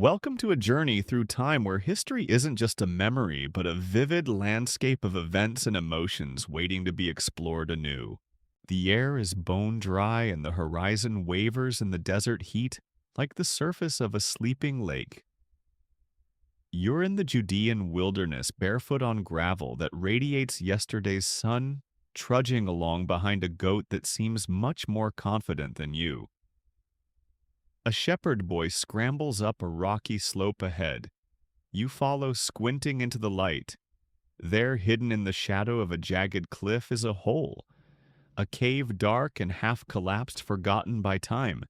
Welcome to a journey through time where history isn't just a memory, but a vivid landscape of events and emotions waiting to be explored anew. The air is bone dry and the horizon wavers in the desert heat like the surface of a sleeping lake. You're in the Judean wilderness, barefoot on gravel that radiates yesterday's sun, trudging along behind a goat that seems much more confident than you. A shepherd boy scrambles up a rocky slope ahead. You follow, squinting into the light. There, hidden in the shadow of a jagged cliff, is a hole, a cave dark and half collapsed, forgotten by time.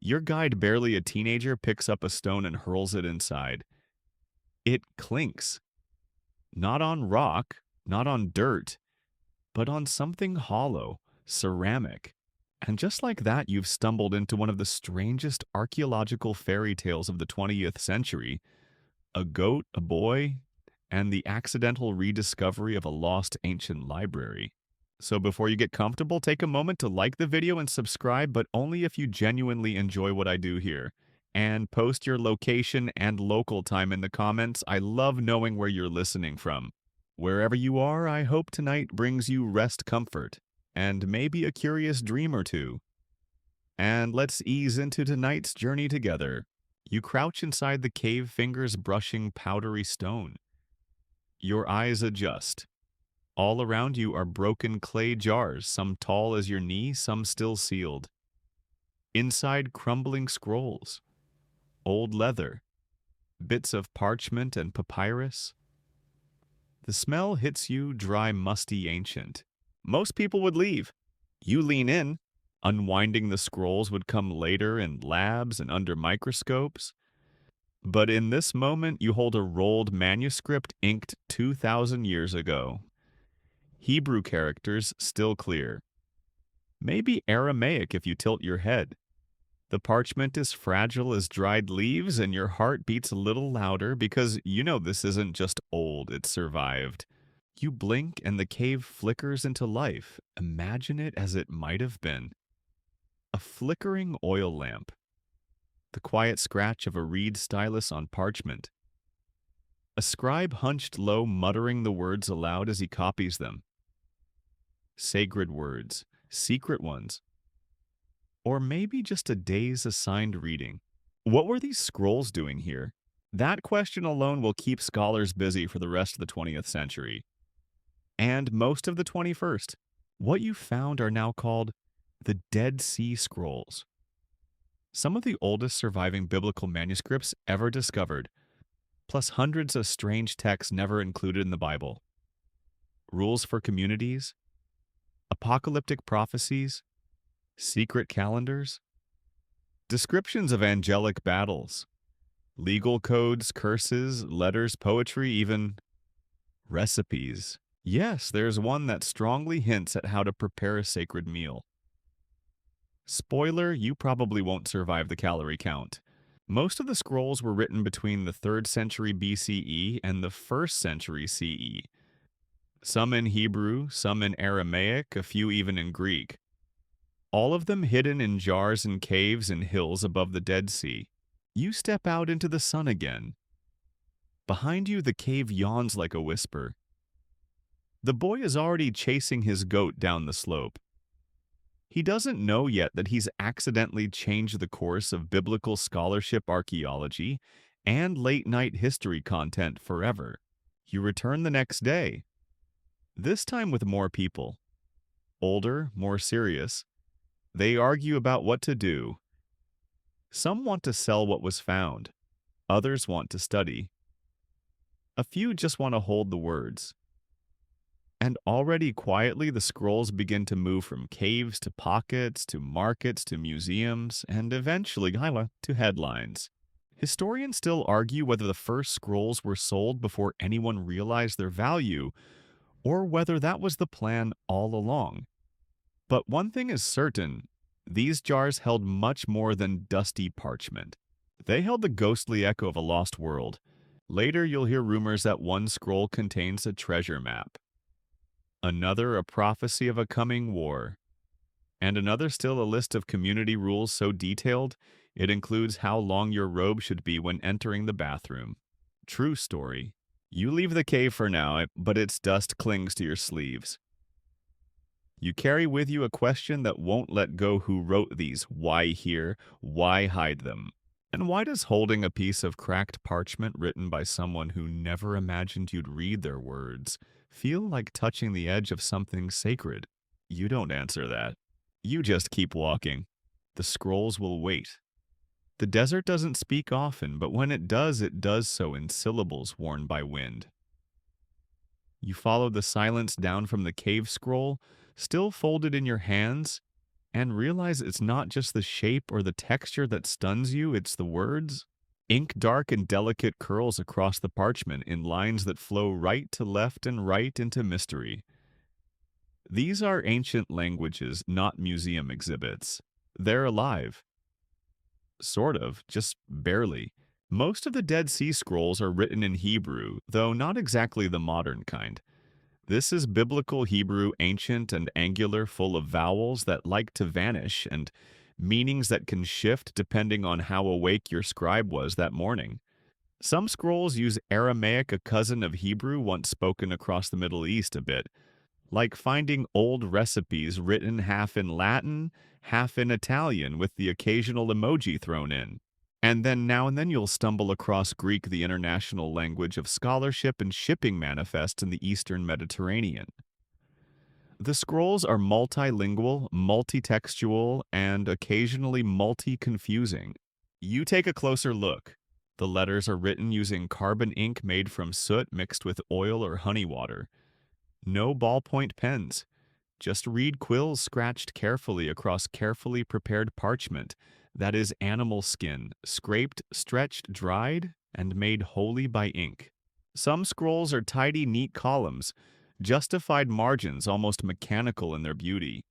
Your guide, barely a teenager, picks up a stone and hurls it inside. It clinks, not on rock, not on dirt, but on something hollow, ceramic. And just like that, you've stumbled into one of the strangest archaeological fairy tales of the 20th century: a goat, a boy, and the accidental rediscovery of a lost ancient library. So before you get comfortable, take a moment to like the video and subscribe, but only if you genuinely enjoy what I do here. And post your location and local time in the comments. I love knowing where you're listening from. Wherever you are, I hope tonight brings you rest, comfort, and maybe a curious dream or two. And let's ease into tonight's journey together. You crouch inside the cave, fingers brushing powdery stone. Your eyes adjust. All around you are broken clay jars, some tall as your knee, some still sealed. Inside, crumbling scrolls, old leather, bits of parchment and papyrus. The smell hits you, dry, musty, ancient. Most people would leave. You lean in. Unwinding the scrolls would come later in labs and under microscopes. But in this moment, you hold a rolled manuscript inked 2,000 years ago. Hebrew characters still clear. Maybe Aramaic if you tilt your head. The parchment is fragile as dried leaves, and your heart beats a little louder because you know this isn't just old, it's survived. You blink and the cave flickers into life. Imagine it as it might have been. A flickering oil lamp. The quiet scratch of a reed stylus on parchment. A scribe hunched low, muttering the words aloud as he copies them. Sacred words, secret ones. Or maybe just a day's assigned reading. What were these scrolls doing here? That question alone will keep scholars busy for the rest of the 20th century. And most of the 21st. What you found are now called the Dead Sea Scrolls. Some of the oldest surviving biblical manuscripts ever discovered, plus hundreds of strange texts never included in the Bible. Rules for communities, apocalyptic prophecies, secret calendars, descriptions of angelic battles, legal codes, curses, letters, poetry, even recipes. Yes, there's one that strongly hints at how to prepare a sacred meal. Spoiler, you probably won't survive the calorie count. Most of the scrolls were written between the 3rd century BCE and the 1st century CE. Some in Hebrew, some in Aramaic, a few even in Greek. All of them hidden in jars and caves and hills above the Dead Sea. You step out into the sun again. Behind you, the cave yawns like a whisper. The boy is already chasing his goat down the slope. He doesn't know yet that he's accidentally changed the course of biblical scholarship, archaeology, and late-night history content forever. You return the next day, this time with more people. Older, more serious. They argue about what to do. Some want to sell what was found. Others want to study. A few just want to hold the words. And already quietly the scrolls begin to move from caves to pockets to markets to museums and eventually to headlines. Historians still argue whether the first scrolls were sold before anyone realized their value or whether that was the plan all along. But one thing is certain, these jars held much more than dusty parchment. They held the ghostly echo of a lost world. Later you'll hear rumors that one scroll contains a treasure map. Another a prophecy of a coming war, and another still a list of community rules so detailed It includes how long your robe should be when entering the bathroom. True story. You leave the cave for now, but its dust clings to your sleeves. You carry with you a question that won't let go: who wrote these? Why here? Why hide them? And why does holding a piece of cracked parchment written by someone who never imagined you'd read their words feel like touching the edge of something sacred? You don't answer that. You just keep walking. The scrolls will wait. The desert doesn't speak often, but when it does so in syllables worn by wind. You follow the silence down from the cave scroll, still folded in your hands, and realize it's not just the shape or the texture that stuns you, it's the words. Ink dark and delicate curls across the parchment in lines that flow right to left and right into mystery. These are ancient languages, not museum exhibits. They're alive. Sort of, just barely. Most of the Dead Sea Scrolls are written in Hebrew, though not exactly the modern kind. This is biblical Hebrew, ancient and angular, full of vowels that like to vanish and meanings that can shift depending on how awake your scribe was that morning. Some scrolls use Aramaic, a cousin of Hebrew once spoken across the Middle East, a bit, like finding old recipes written half in Latin, half in Italian, with the occasional emoji thrown in. And then now and then you'll stumble across Greek, the international language of scholarship and shipping manifests in the Eastern Mediterranean. The scrolls are multilingual, multitextual, and occasionally multi-confusing. You take a closer look. The letters are written using carbon ink made from soot mixed with oil or honey water. No ballpoint pens, just reed quills scratched carefully across carefully prepared parchment, that is animal skin, scraped, stretched, dried, and made wholly by ink. Some scrolls are tidy, neat columns, justified margins almost mechanical in their beauty.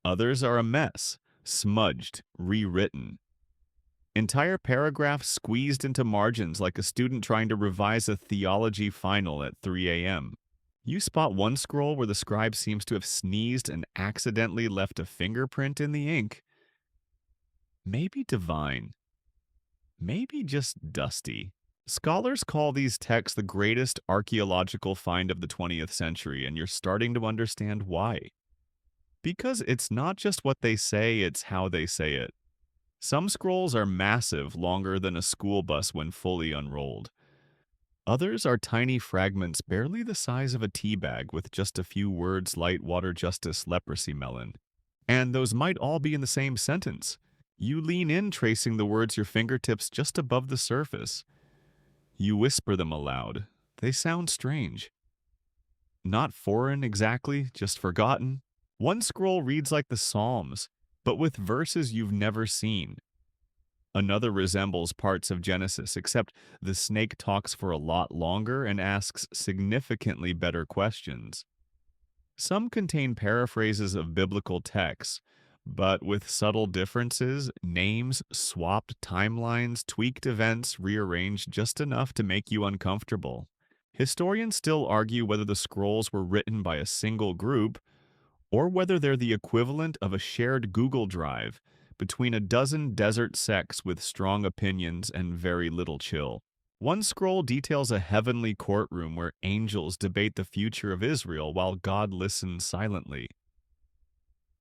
Others are a mess, smudged, rewritten. Entire paragraphs squeezed into margins like a student trying to revise a theology final at 3 a.m. You spot one scroll where the scribe seems to have sneezed and accidentally left a fingerprint in the ink. Maybe divine. Maybe just dusty. Scholars call these texts the greatest archaeological find of the 20th century, and you're starting to understand why. Because it's not just what they say, it's how they say it. Some scrolls are massive, longer than a school bus when fully unrolled. Others are tiny fragments barely the size of a tea bag with just a few words: light water, justice, leprosy, melon. And those might all be in the same sentence. You lean in, tracing the words, your fingertips just above the surface. You whisper them aloud. They sound strange. Not foreign exactly, just forgotten. One scroll reads like the Psalms, but with verses you've never seen. Another resembles parts of Genesis, except the snake talks for a lot longer and asks significantly better questions. Some contain paraphrases of biblical texts, but with subtle differences: names, swapped timelines, tweaked events, rearranged just enough to make you uncomfortable. Historians still argue whether the scrolls were written by a single group or whether they're the equivalent of a shared Google Drive between a dozen desert sects with strong opinions and very little chill. One scroll details a heavenly courtroom where angels debate the future of Israel while God listens silently.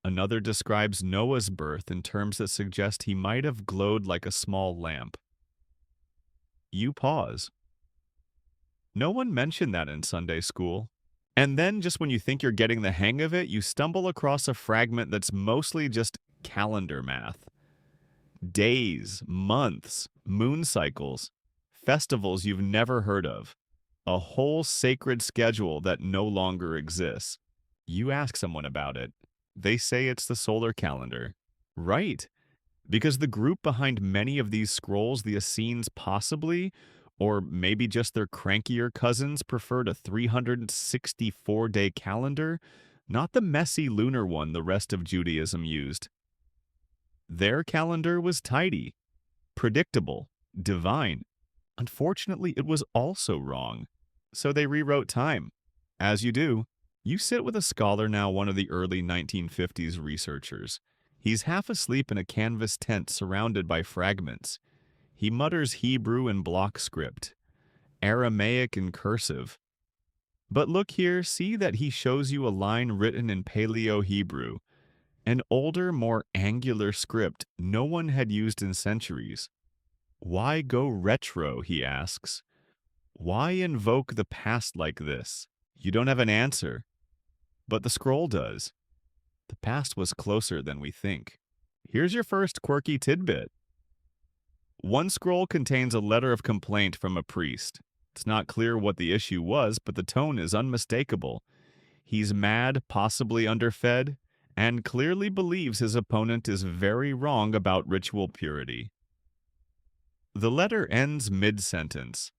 Another describes Noah's birth in terms that suggest he might have glowed like a small lamp. You pause. No one mentioned that in Sunday school. And then, just when you think you're getting the hang of it, you stumble across a fragment that's mostly just calendar math. Days, months, moon cycles, festivals you've never heard of. A whole sacred schedule that no longer exists. You ask someone about it. They say it's the solar calendar. Right, because the group behind many of these scrolls, the Essenes possibly, or maybe just their crankier cousins, preferred a 364-day calendar, not the messy lunar one the rest of Judaism used. Their calendar was tidy, predictable, divine. Unfortunately, it was also wrong. So they rewrote time. As you do. You sit with a scholar, now one of the early 1950s researchers. He's half asleep in a canvas tent surrounded by fragments. He mutters Hebrew in block script, Aramaic in cursive. But look here, see that he shows you a line written in Paleo-Hebrew, an older, more angular script no one had used in centuries. Why go retro, he asks. Why invoke the past like this? You don't have an answer. But the scroll does. The past was closer than we think. Here's your first quirky tidbit. One scroll contains a letter of complaint from a priest. It's not clear what the issue was, but the tone is unmistakable. He's mad, possibly underfed, and clearly believes his opponent is very wrong about ritual purity. The letter ends mid-sentence.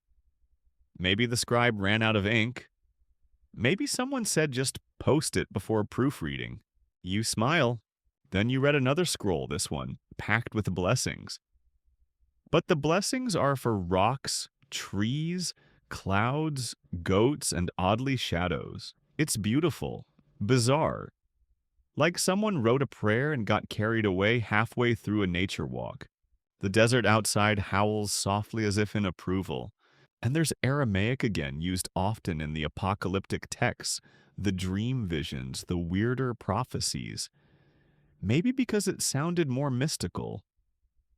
Maybe the scribe ran out of ink. Maybe someone said just post it before proofreading. You smile. Then you read another scroll, this one, packed with blessings. But the blessings are for rocks, trees, clouds, goats, and oddly shadows. It's beautiful, bizarre. Like someone wrote a prayer and got carried away halfway through a nature walk. The desert outside howls softly as if in approval. And there's Aramaic again, used often in the apocalyptic texts, the dream visions, the weirder prophecies. Maybe because it sounded more mystical.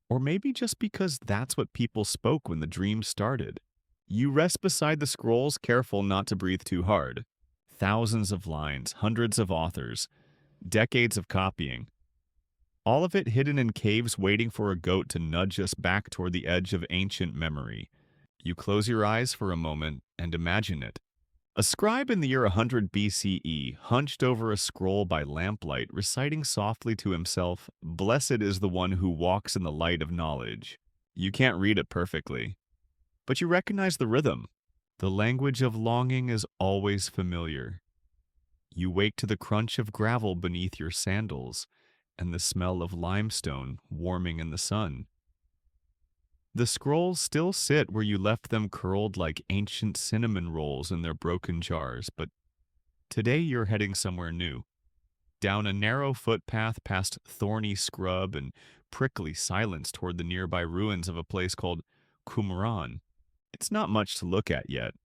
Or maybe just because that's what people spoke when the dream started. You rest beside the scrolls, careful not to breathe too hard. Thousands of lines, hundreds of authors, decades of copying. All of it hidden in caves waiting for a goat to nudge us back toward the edge of ancient memory. You close your eyes for a moment and imagine it. A scribe in the year 100 BCE hunched over a scroll by lamplight, reciting softly to himself, "Blessed is the one who walks in the light of knowledge." You can't read it perfectly, but you recognize the rhythm. The language of longing is always familiar. You wake to the crunch of gravel beneath your sandals and the smell of limestone warming in the sun. The scrolls still sit where you left them, curled like ancient cinnamon rolls in their broken jars, but today you're heading somewhere new. Down a narrow footpath past thorny scrub and prickly silence toward the nearby ruins of a place called Qumran. It's not much to look at yet.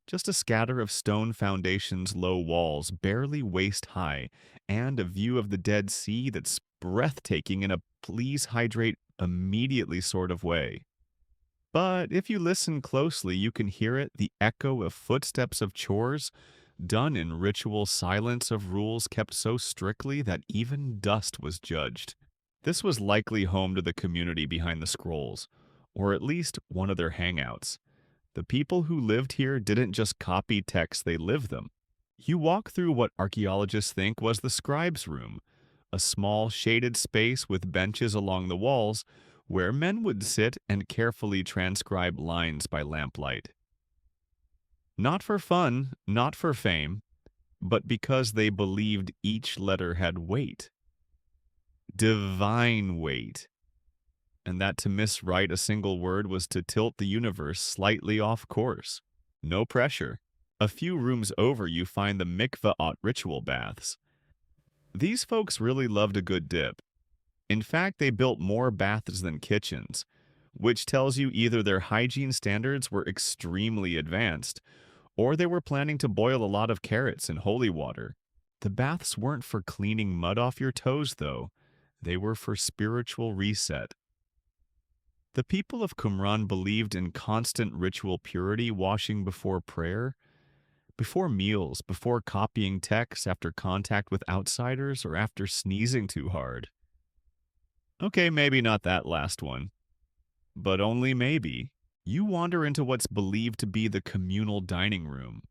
Just a scatter of stone foundations, low walls, barely waist high, and a view of the Dead Sea that's breathtaking in a please hydrate immediately sort of way. But if you listen closely, you can hear it, the echo of footsteps of chores, done in ritual silence of rules kept so strictly that even dust was judged. This was likely home to the community behind the scrolls, or at least one of their hangouts. The people who lived here didn't just copy texts, they lived them. You walk through what archaeologists think was the scribe's room, a small shaded space with benches along the walls where men would sit and carefully transcribe lines by lamplight. Not for fun, not for fame, but because they believed each letter had weight. Divine weight. And that to miswrite a single word was to tilt the universe slightly off course. No pressure. A few rooms over, you find the mikvah ritual baths. These folks really loved a good dip. In fact, they built more baths than kitchens, which tells you either their hygiene standards were extremely advanced, or they were planning to boil a lot of carrots in holy water. The baths weren't for cleaning mud off your toes, though. They were for spiritual reset. The people of Qumran believed in constant ritual purity, washing before prayer, before meals, before copying texts, after contact with outsiders, or after sneezing too hard. Okay, maybe not that last one. But only maybe. You wander into what's believed to be the communal dining room.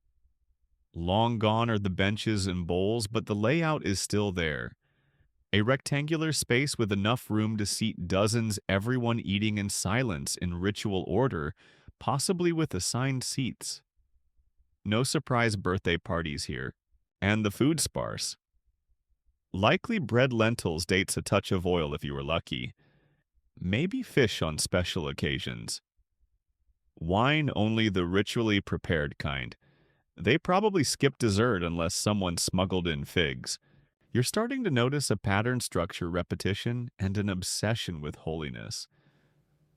Long gone are the benches and bowls, but the layout is still there. A rectangular space with enough room to seat dozens, everyone eating in silence in ritual order, possibly with assigned seats. No surprise birthday parties here, and the food sparse. Likely bread lentils dates a touch of oil if you were lucky. Maybe fish on special occasions. Wine only the ritually prepared kind. They probably skipped dessert unless someone smuggled in figs. You're starting to notice a pattern structure repetition and an obsession with holiness.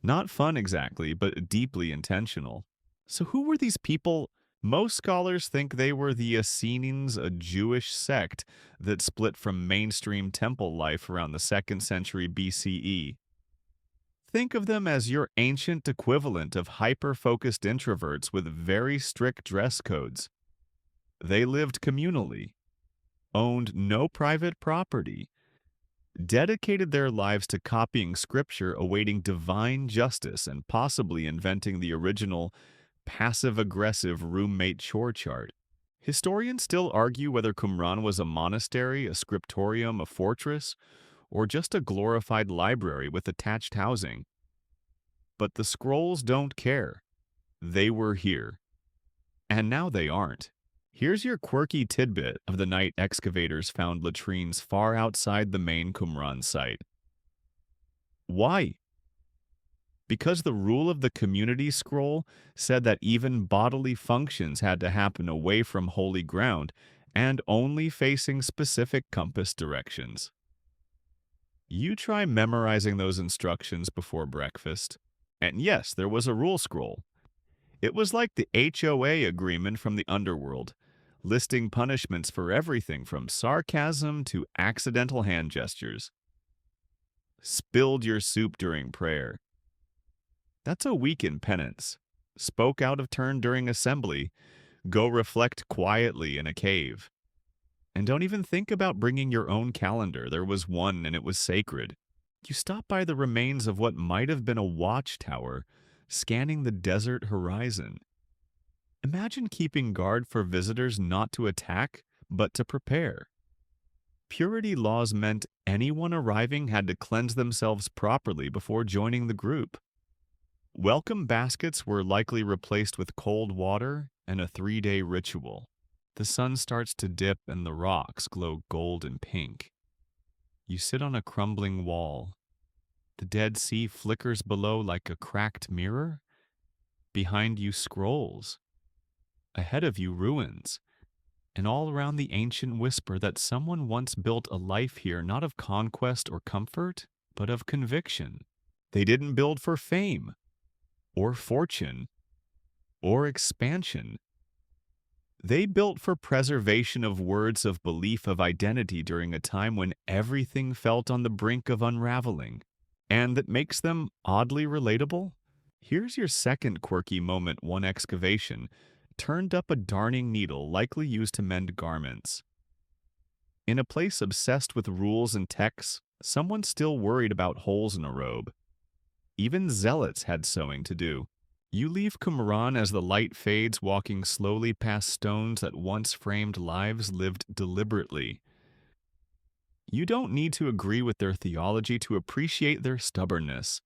Not fun exactly, but deeply intentional. So, who were these people? Most scholars think they were the Essenes, a Jewish sect that split from mainstream temple life around the 2nd century BCE. Think of them as your ancient equivalent of hyper focused introverts with very strict dress codes. They lived communally, owned no private property, dedicated their lives to copying scripture, awaiting divine justice, and possibly inventing the original passive-aggressive roommate chore chart. Historians still argue whether Qumran was a monastery, a scriptorium, a fortress, or just a glorified library with attached housing. But the scrolls don't care. They were here. And now they aren't. Here's your quirky tidbit of the night excavators found latrines far outside the main Qumran site. Why? Because the rule of the community scroll said that even bodily functions had to happen away from holy ground and only facing specific compass directions. You try memorizing those instructions before breakfast. And yes, there was a rule scroll. It was like the HOA agreement from the underworld, listing punishments for everything from sarcasm to accidental hand gestures. Spilled your soup during prayer. That's a week in penance. Spoke out of turn during assembly. Go reflect quietly in a cave. And don't even think about bringing your own calendar. There was one and it was sacred. You stop by the remains of what might have been a watchtower, scanning the desert horizon. Imagine keeping guard for visitors not to attack, but to prepare. Purity laws meant anyone arriving had to cleanse themselves properly before joining the group. Welcome baskets were likely replaced with cold water and a 3-day ritual. The sun starts to dip and the rocks glow gold and pink. You sit on a crumbling wall. The Dead Sea flickers below like a cracked mirror. Behind you scrolls. Ahead of you ruins. And all around the ancient whisper that someone once built a life here not of conquest or comfort, but of conviction. They didn't build for fame, or fortune, or expansion. They built for preservation of words of belief of identity during a time when everything felt on the brink of unraveling. And that makes them oddly relatable? Here's your second quirky moment. One excavation turned up a darning needle likely used to mend garments. In a place obsessed with rules and texts, someone still worried about holes in a robe. Even zealots had sewing to do. You leave Qumran as the light fades, walking slowly past stones that once framed lives lived deliberately. You don't need to agree with their theology to appreciate their stubbornness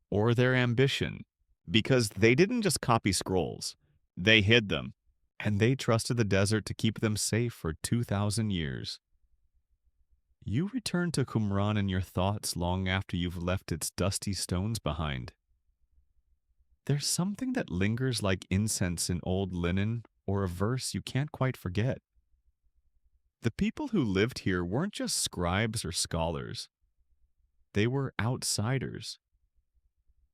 or their ambition, because they didn't just copy scrolls. They hid them, and they trusted the desert to keep them safe for 2,000 years. You return to Qumran in your thoughts long after you've left its dusty stones behind. There's something that lingers like incense in old linen or a verse you can't quite forget. The people who lived here weren't just scribes or scholars. They were outsiders.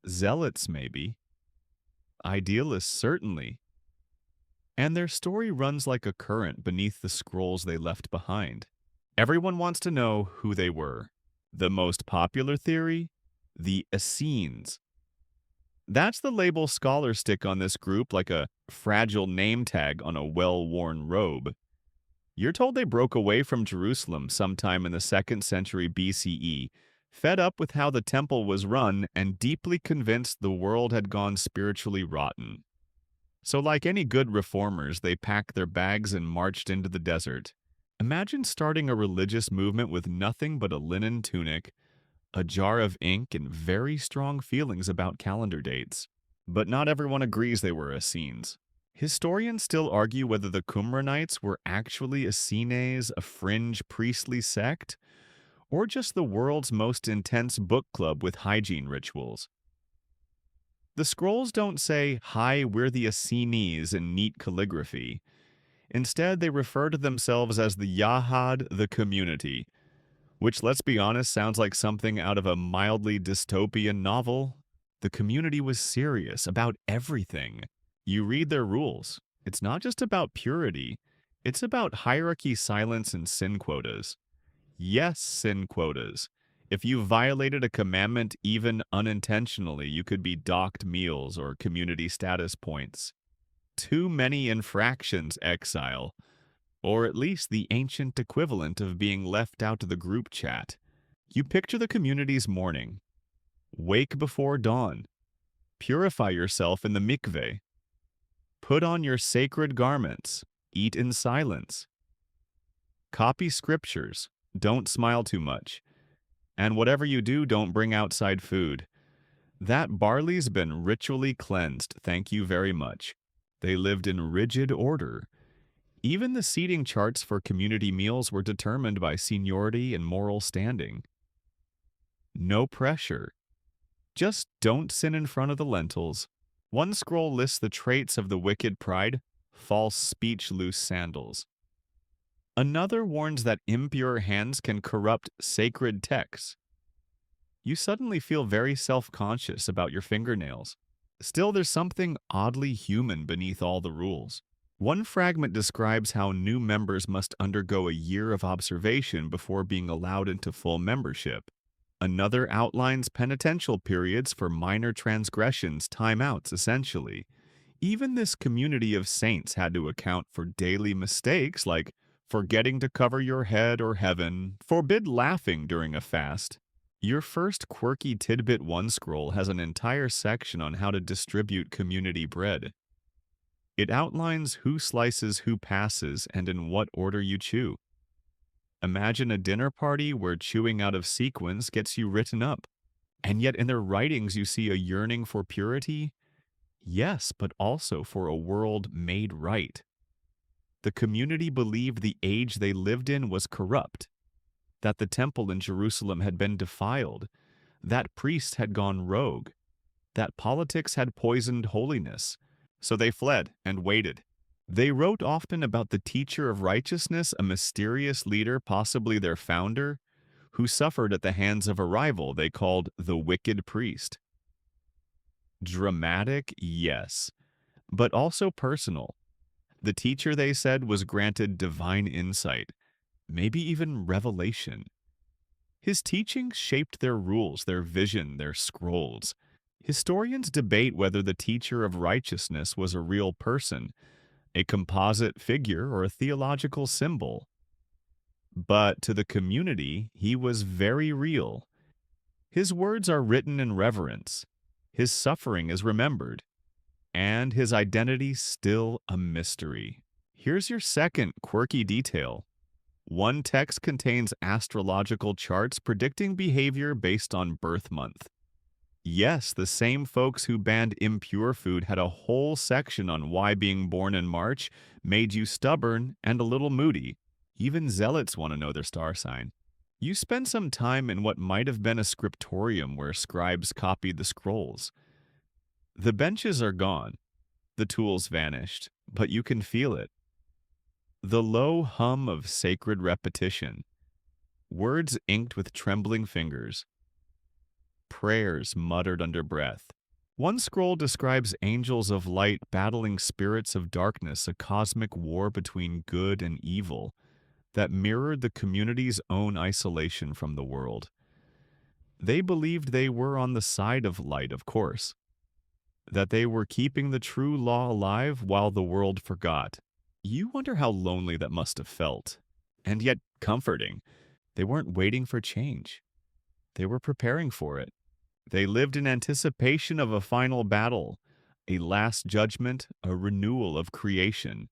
Zealots, maybe. Idealists, certainly. And their story runs like a current beneath the scrolls they left behind. Everyone wants to know who they were. The most popular theory? The Essenes. That's the label scholars stick on this group like a fragile name tag on a well-worn robe. You're told they broke away from Jerusalem sometime in the 2nd century BCE, fed up with how the temple was run and deeply convinced the world had gone spiritually rotten. So like any good reformers, they packed their bags and marched into the desert. Imagine starting a religious movement with nothing but a linen tunic, a jar of ink, and very strong feelings about calendar dates. But not everyone agrees they were Essenes. Historians still argue whether the Qumranites were actually Essenes, a fringe priestly sect, or just the world's most intense book club with hygiene rituals. The scrolls don't say, "Hi, we're the Essenes" in neat calligraphy. Instead, they refer to themselves as the Yahad, the community, which, let's be honest, sounds like something out of a mildly dystopian novel. The community was serious about everything. You read their rules. It's not just about purity, it's about hierarchy, silence, and sin quotas. Yes, sin quotas. If you violated a commandment even unintentionally, you could be docked meals or community status points. Too many infractions, exile, or at least the ancient equivalent of being left out of the group chat. You picture the community's morning. Wake before dawn. Purify yourself in the mikveh. Put on your sacred garments. Eat in silence. Copy scriptures. Don't smile too much. And whatever you do, don't bring outside food. That barley's been ritually cleansed, thank you very much. They lived in rigid order. Even the seating charts for community meals were determined by seniority and moral standing. No pressure. Just don't sin in front of the lentils. One scroll lists the traits of the wicked pride, false speech, loose sandals. Another warns that impure hands can corrupt sacred texts. You suddenly feel very self-conscious about your fingernails. Still, there's something oddly human beneath all the rules. One fragment describes how new members must undergo a year of observation before being allowed into full membership. Another outlines penitential periods for minor transgressions, timeouts, essentially. Even this community of saints had to account for daily mistakes like forgetting to cover your head or heaven, forbid laughing during a fast. Your first quirky tidbit one scroll has an entire section on how to distribute community bread. It outlines who slices, who passes, and in what order you chew. Imagine a dinner party where chewing out of sequence gets you written up. And yet in their writings you see a yearning for purity? Yes, but also for a world made right. The community believed the age they lived in was corrupt, that the temple in Jerusalem had been defiled, that priests had gone rogue, that politics had poisoned holiness. So they fled and waited. They wrote often about the teacher of righteousness, a mysterious leader, possibly their founder, who suffered at the hands of a rival they called the wicked priest. Dramatic, yes, but also personal. The teacher, they said, was granted divine insight, maybe even revelation. His teachings shaped their rules, their vision, their scrolls. Historians debate whether the teacher of righteousness was a real person, a composite figure, or a theological symbol. But to the community, he was very real. His words are written in reverence. His suffering is remembered. And his identity still a mystery. Here's your second quirky detail. One text contains astrological charts predicting behavior based on birth month. Yes, the same folks who banned impure food had a whole section on why being born in March made you stubborn and a little moody. Even zealots want to know their star sign. You spend some time in what might have been a scriptorium where scribes copied the scrolls. The benches are gone. The tools vanished, but you can feel it. The low hum of sacred repetition. Words inked with trembling fingers. Prayers muttered under breath. One scroll describes angels of light battling spirits of darkness, a cosmic war between good and evil that mirrored the community's own isolation from the world. They believed they were on the side of light, of course, that they were keeping the true law alive while the world forgot. You wonder how lonely that must have felt, and yet comforting. They weren't waiting for change. They were preparing for it. They lived in anticipation of a final battle, a last judgment, a renewal of creation.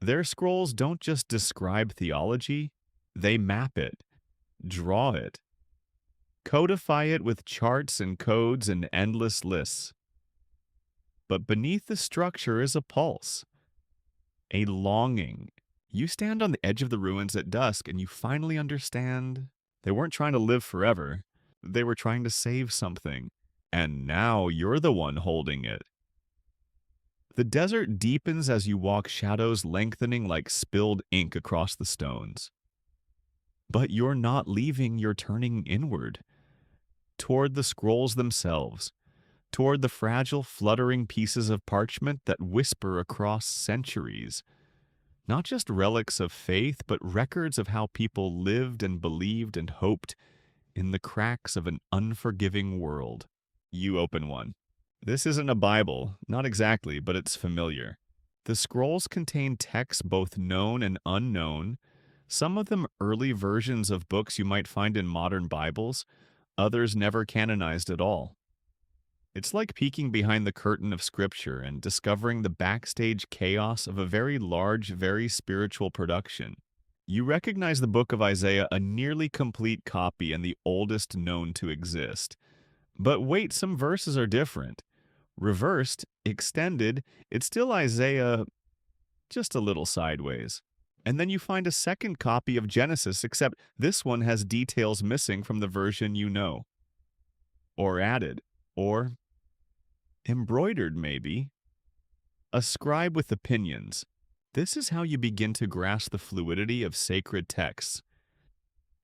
Their scrolls don't just describe theology, they map it, draw it, codify it with charts and codes and endless lists. But beneath the structure is a pulse, a longing. You stand on the edge of the ruins at dusk and you finally understand they weren't trying to live forever. They were trying to save something. And now you're the one holding it. The desert deepens as you walk, shadows lengthening like spilled ink across the stones. But you're not leaving, you're turning inward, toward the scrolls themselves, toward the fragile, fluttering pieces of parchment that whisper across centuries. Not just relics of faith, but records of how people lived and believed and hoped in the cracks of an unforgiving world. You open one. This isn't a Bible, not exactly, but it's familiar. The scrolls contain texts both known and unknown, some of them early versions of books you might find in modern Bibles, others never canonized at all. It's like peeking behind the curtain of Scripture and discovering the backstage chaos of a very large, very spiritual production. You recognize the book of Isaiah, a nearly complete copy and the oldest known to exist. But wait, some verses are different. Reversed, extended, it's still Isaiah, just a little sideways. And then you find a second copy of Genesis, except this one has details missing from the version you know. Or added. Or embroidered, maybe. A scribe with opinions. This is how you begin to grasp the fluidity of sacred texts.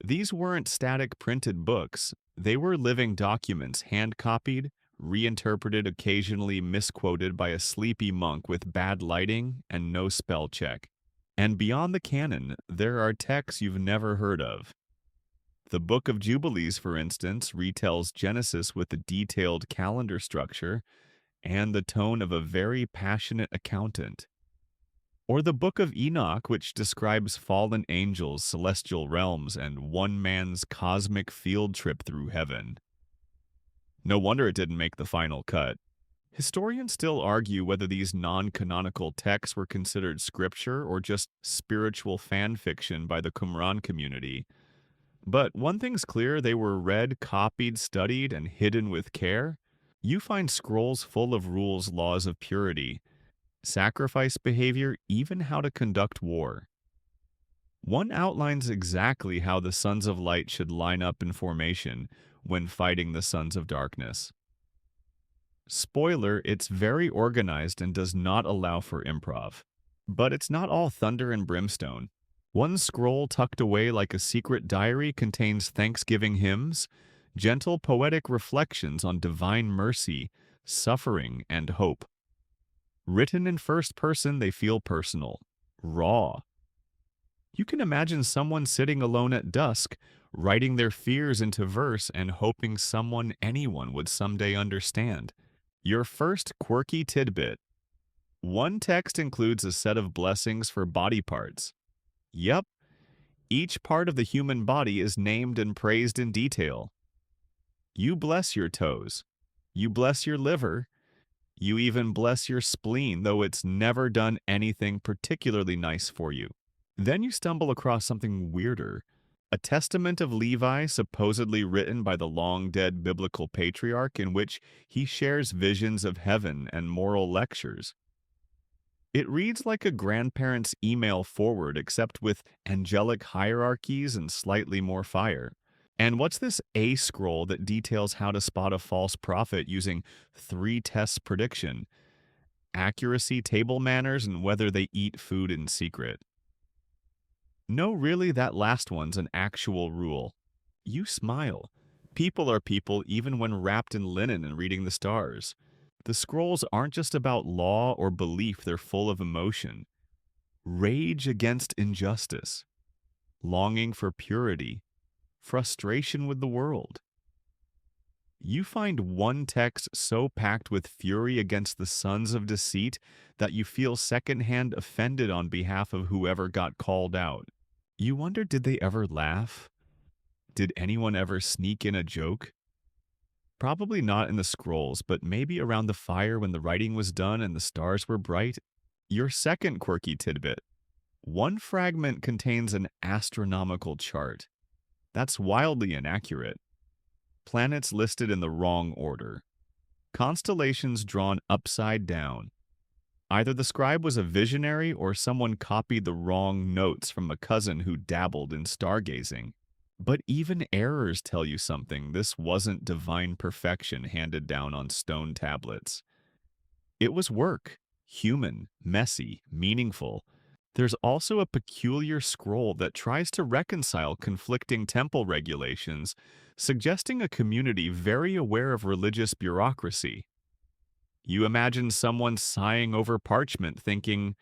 These weren't static printed books. They were living documents, hand-copied, reinterpreted, occasionally misquoted by a sleepy monk with bad lighting and no spell check. And beyond the canon, there are texts you've never heard of. The Book of Jubilees, for instance, retells Genesis with a detailed calendar structure and the tone of a very passionate accountant. Or the Book of Enoch, which describes fallen angels, celestial realms, and one man's cosmic field trip through heaven. No wonder it didn't make the final cut. Historians still argue whether these non-canonical texts were considered scripture or just spiritual fan fiction by the Qumran community. But one thing's clear, they were read, copied, studied, and hidden with care. You find scrolls full of rules, laws of purity, sacrifice behavior, even how to conduct war. One outlines exactly how the sons of light should line up in formation when fighting the sons of darkness. Spoiler, it's very organized and does not allow for improv. But it's not all thunder and brimstone. One scroll tucked away like a secret diary contains thanksgiving hymns, gentle poetic reflections on divine mercy, suffering, and hope. Written in first person, they feel personal, raw. You can imagine someone sitting alone at dusk, writing their fears into verse and hoping anyone would someday understand. Your first quirky tidbit. One text includes a set of blessings for body parts. Yep, each part of the human body is named and praised in detail. You bless your toes. You bless your liver. You even bless your spleen, though it's never done anything particularly nice for you. Then you stumble across something weirder. A testament of Levi, supposedly written by the long-dead biblical patriarch, in which he shares visions of heaven and moral lectures. It reads like a grandparent's email forward, except with angelic hierarchies and slightly more fire. And what's this A scroll that details how to spot a false prophet using 3 tests prediction? Accuracy, table manners, and whether they eat food in secret. No, really, that last one's an actual rule. You smile. People are people even when wrapped in linen and reading the stars. The scrolls aren't just about law or belief, they're full of emotion. Rage against injustice. Longing for purity. Frustration with the world. You find one text so packed with fury against the sons of deceit that you feel secondhand offended on behalf of whoever got called out. You wonder, did they ever laugh? Did anyone ever sneak in a joke? Probably not in the scrolls, but maybe around the fire when the writing was done and the stars were bright. Your second quirky tidbit. One fragment contains an astronomical chart. That's wildly inaccurate. Planets listed in the wrong order. Constellations drawn upside down. Either the scribe was a visionary or someone copied the wrong notes from a cousin who dabbled in stargazing. But even errors tell you something. This wasn't divine perfection handed down on stone tablets. It was work, human, messy, meaningful. There's also a peculiar scroll that tries to reconcile conflicting temple regulations, suggesting a community very aware of religious bureaucracy. You imagine someone sighing over parchment, thinking,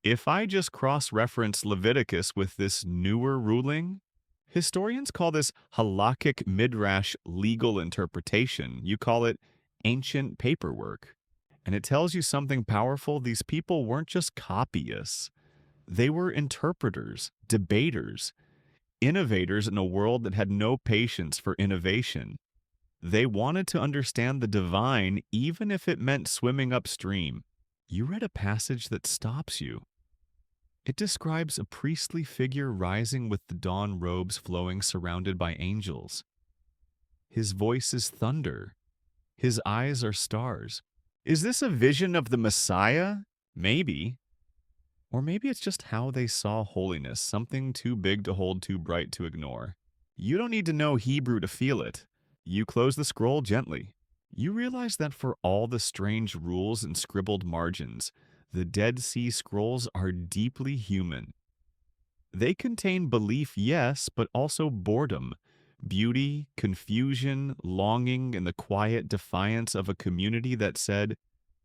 if I just cross reference Leviticus with this newer ruling, historians call this halakhic midrash legal interpretation. You call it ancient paperwork. And it tells you something powerful. These people weren't just copyists, they were interpreters, debaters, innovators in a world that had no patience for innovation. They wanted to understand the divine, even if it meant swimming upstream. You read a passage that stops you. It describes a priestly figure rising with the dawn robes flowing, surrounded by angels. His voice is thunder. His eyes are stars. Is this a vision of the Messiah? Maybe. Or maybe it's just how they saw holiness, something too big to hold, too bright to ignore. You don't need to know Hebrew to feel it. You close the scroll gently. You realize that for all the strange rules and scribbled margins, the Dead Sea Scrolls are deeply human. They contain belief, yes, but also boredom, beauty, confusion, longing, and the quiet defiance of a community that said,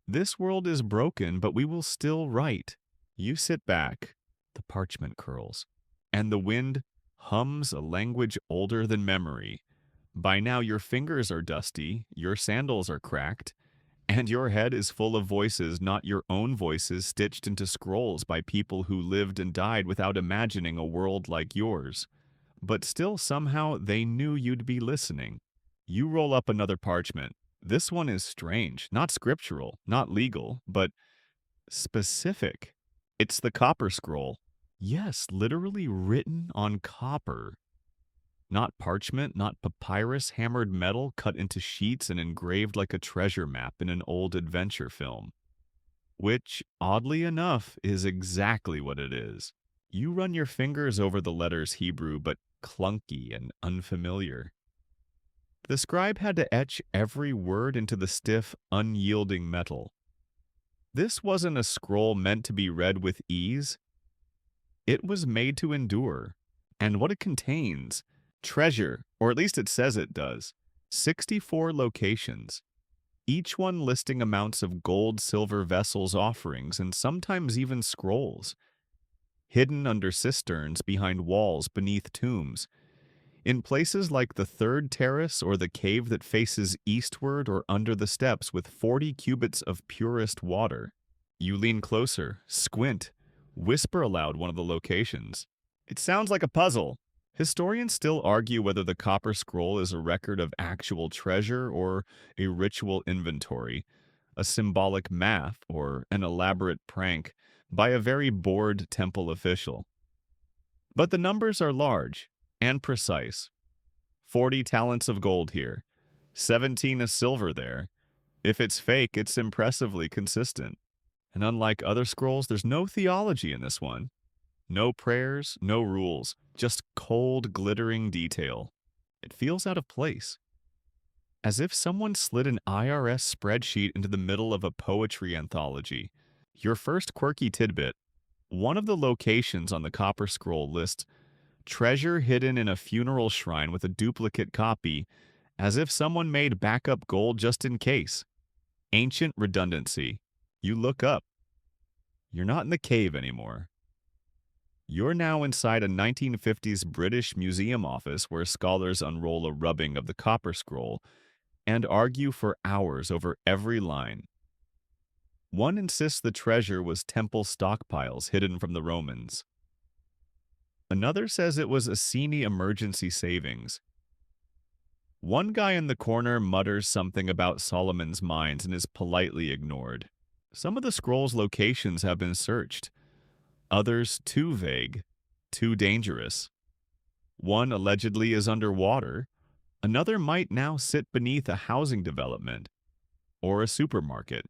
this world is broken, but we will still write. You sit back, the parchment curls, and the wind hums a language older than memory. By now your fingers are dusty, your sandals are cracked, and your head is full of voices, not your own voices, stitched into scrolls by people who lived and died without imagining a world like yours. But still somehow they knew you'd be listening. You roll up another parchment. This one is strange, not scriptural, not legal, but specific. It's the copper scroll. Yes, literally written on copper. Not parchment, not papyrus, hammered metal cut into sheets and engraved like a treasure map in an old adventure film. Which, oddly enough, is exactly what it is. You run your fingers over the letters Hebrew, but clunky and unfamiliar. The scribe had to etch every word into the stiff, unyielding metal. This wasn't a scroll meant to be read with ease. It was made to endure. And what it contains, treasure, or at least it says it does, 64 locations, each one listing amounts of gold, silver vessels, offerings, and sometimes even scrolls, hidden under cisterns, behind walls, beneath tombs, in places like the third terrace or the cave that faces eastward, or under the steps with 40 cubits of purest water. You lean closer, squint, whisper aloud one of the locations. It sounds like a puzzle. Historians still argue whether the copper scroll is a record of actual treasure or a ritual inventory, a symbolic math, or an elaborate prank by a very bored temple official. But the numbers are large and precise. 40 talents of gold here, 17 of silver there. If it's fake, it's impressively consistent. And unlike other scrolls, there's no theology in this one. No prayers, no rules, just cold, glittering detail. It feels out of place. As if someone slid an IRS spreadsheet into the middle of a poetry anthology. Your first quirky tidbit: one of the locations on the copper scroll lists treasure hidden in a funeral shrine with a duplicate copy, as if someone made backup gold just in case. Ancient redundancy. You look up. You're not in the cave anymore. You're now inside a 1950s British museum office where scholars unroll a rubbing of the copper scroll and argue for hours over every line. One insists the treasure was temple stockpiles hidden from the Romans. Another says it was Essene emergency savings. One guy in the corner mutters something about Solomon's mines and is politely ignored. Some of the scroll's locations have been searched. Others too vague, too dangerous. One allegedly is underwater. Another might now sit beneath a housing development or a supermarket.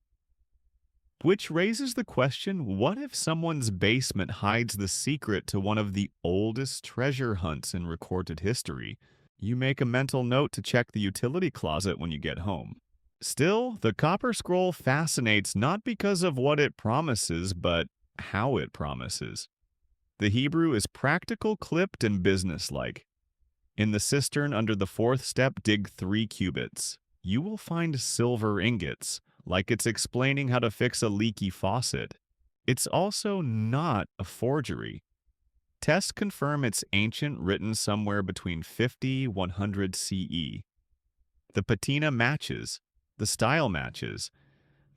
Which raises the question, what if someone's basement hides the secret to one of the oldest treasure hunts in recorded history? You make a mental note to check the utility closet when you get home. Still, the Copper Scroll fascinates not because of what it promises, but how it promises. The Hebrew is practical, clipped, and businesslike. In the cistern under the fourth step, dig 3 cubits. You will find silver ingots, like it's explaining how to fix a leaky faucet. It's also not a forgery. Tests confirm it's ancient, written somewhere between 50–100 CE. The patina matches, the style matches.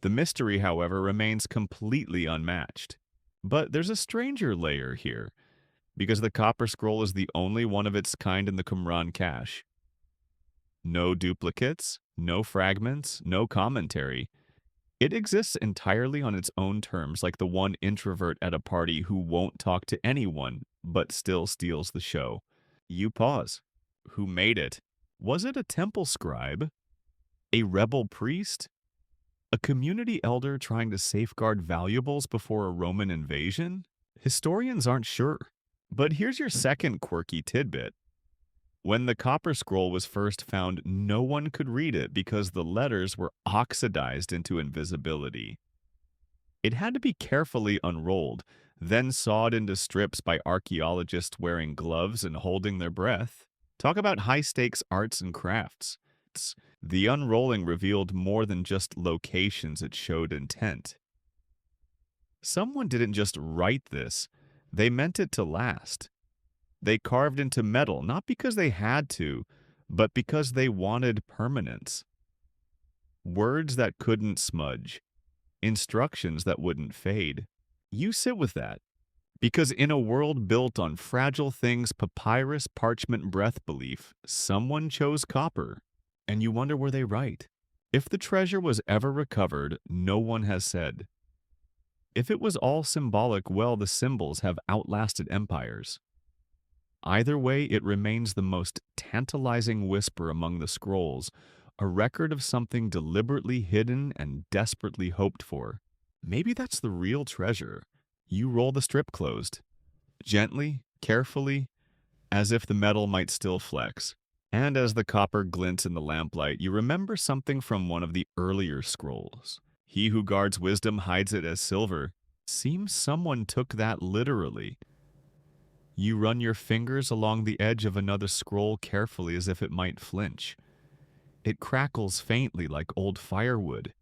The mystery, however, remains completely unmatched. But there's a stranger layer here, because the Copper Scroll is the only one of its kind in the Qumran cache. No duplicates, no fragments, no commentary. It exists entirely on its own terms, like the one introvert at a party who won't talk to anyone, but still steals the show. You pause. Who made it? Was it a temple scribe? A rebel priest? A community elder trying to safeguard valuables before a Roman invasion? Historians aren't sure. But here's your second quirky tidbit. When the Copper Scroll was first found, no one could read it because the letters were oxidized into invisibility. It had to be carefully unrolled, then sawed into strips by archaeologists wearing gloves and holding their breath. Talk about high-stakes arts and crafts. The unrolling revealed more than just locations, it showed intent. Someone didn't just write this, they meant it to last. They carved into metal, not because they had to, but because they wanted permanence. Words that couldn't smudge. Instructions that wouldn't fade. You sit with that. Because in a world built on fragile things, papyrus, parchment, breath belief, someone chose copper. And you wonder, were they right? If the treasure was ever recovered, no one has said. If it was all symbolic, well, the symbols have outlasted empires. Either way, it remains the most tantalizing whisper among the scrolls, a record of something deliberately hidden and desperately hoped for. Maybe that's the real treasure. You roll the strip closed, gently, carefully, as if the metal might still flex. And as the copper glints in the lamplight, you remember something from one of the earlier scrolls. He who guards wisdom hides it as silver. Seems someone took that literally. You run your fingers along the edge of another scroll carefully as if it might flinch. It crackles faintly like old firewood.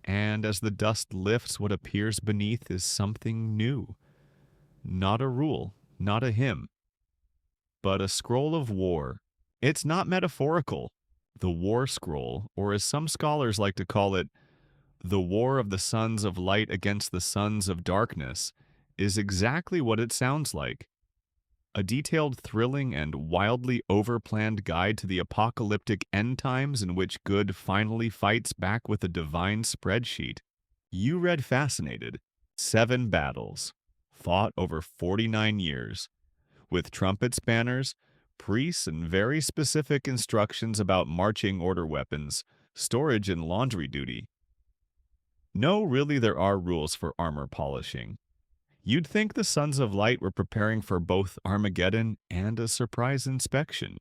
And as the dust lifts, what appears beneath is something new. Not a rule, not a hymn, but a scroll of war. It's not metaphorical. The war scroll, or as some scholars like to call it, the war of the sons of light against the sons of darkness, is exactly what it sounds like. A detailed, thrilling, and wildly overplanned guide to the apocalyptic end times in which good finally fights back with a divine spreadsheet. You read fascinated. 7 battles, fought over 49 years, with trumpets, banners, priests, and very specific instructions about marching order weapons, storage, and laundry duty. No, really, there are rules for armor polishing. You'd think the Sons of Light were preparing for both Armageddon and a surprise inspection.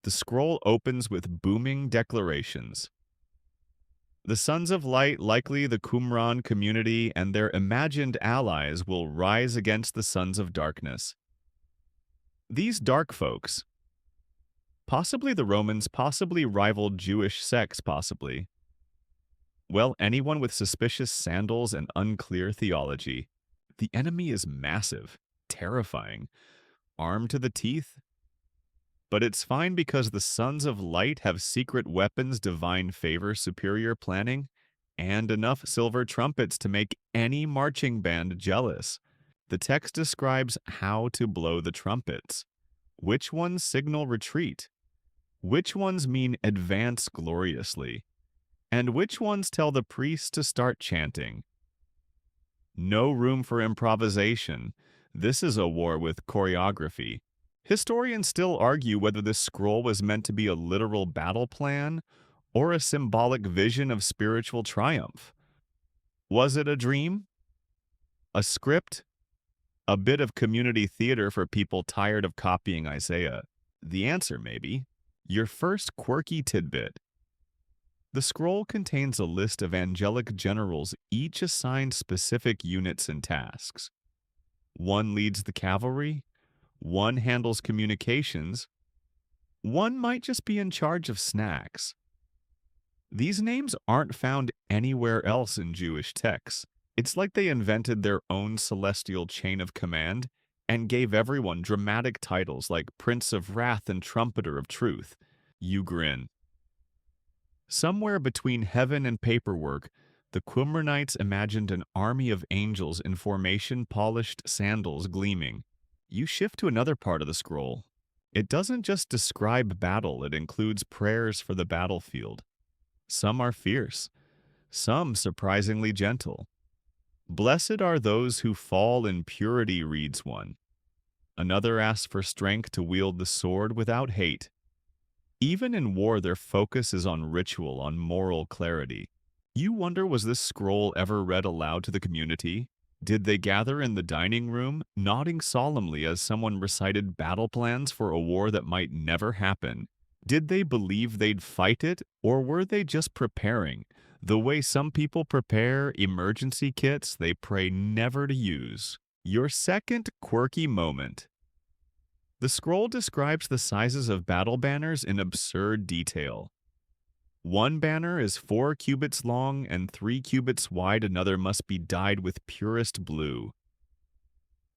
The scroll opens with booming declarations. The Sons of Light, likely the Qumran community and their imagined allies, will rise against the Sons of Darkness. These dark folks, possibly the Romans, possibly rival Jewish sects, possibly. Well, anyone with suspicious sandals and unclear theology. The enemy is massive, terrifying, armed to the teeth. But it's fine because the Sons of Light have secret weapons, divine favor, superior planning, and enough silver trumpets to make any marching band jealous. The text describes how to blow the trumpets. Which ones signal retreat? Which ones mean advance gloriously? And which ones tell the priests to start chanting? No room for improvisation. This is a war with choreography. Historians still argue whether this scroll was meant to be a literal battle plan or a symbolic vision of spiritual triumph. Was it a dream? A script? A bit of community theater for people tired of copying Isaiah? The answer, maybe. Your first quirky tidbit. The scroll contains a list of angelic generals, each assigned specific units and tasks. One leads the cavalry, one handles communications, one might just be in charge of snacks. These names aren't found anywhere else in Jewish texts. It's like they invented their own celestial chain of command and gave everyone dramatic titles like Prince of Wrath and Trumpeter of Truth. You grin. Somewhere between heaven and paperwork, the Qumranites imagined an army of angels in formation, polished sandals gleaming. You shift to another part of the scroll. It doesn't just describe battle, it includes prayers for the battlefield. Some are fierce, some surprisingly gentle. Blessed are those who fall in purity, reads one. Another asks for strength to wield the sword without hate. Even in war, their focus is on ritual, on moral clarity. You wonder, was this scroll ever read aloud to the community? Did they gather in the dining room, nodding solemnly as someone recited battle plans for a war that might never happen? Did they believe they'd fight it, or were they just preparing? The way some people prepare emergency kits they pray never to use. Your second quirky moment. The scroll describes the sizes of battle banners in absurd detail. One banner is 4 cubits long and 3 cubits wide, another must be dyed with purest blue.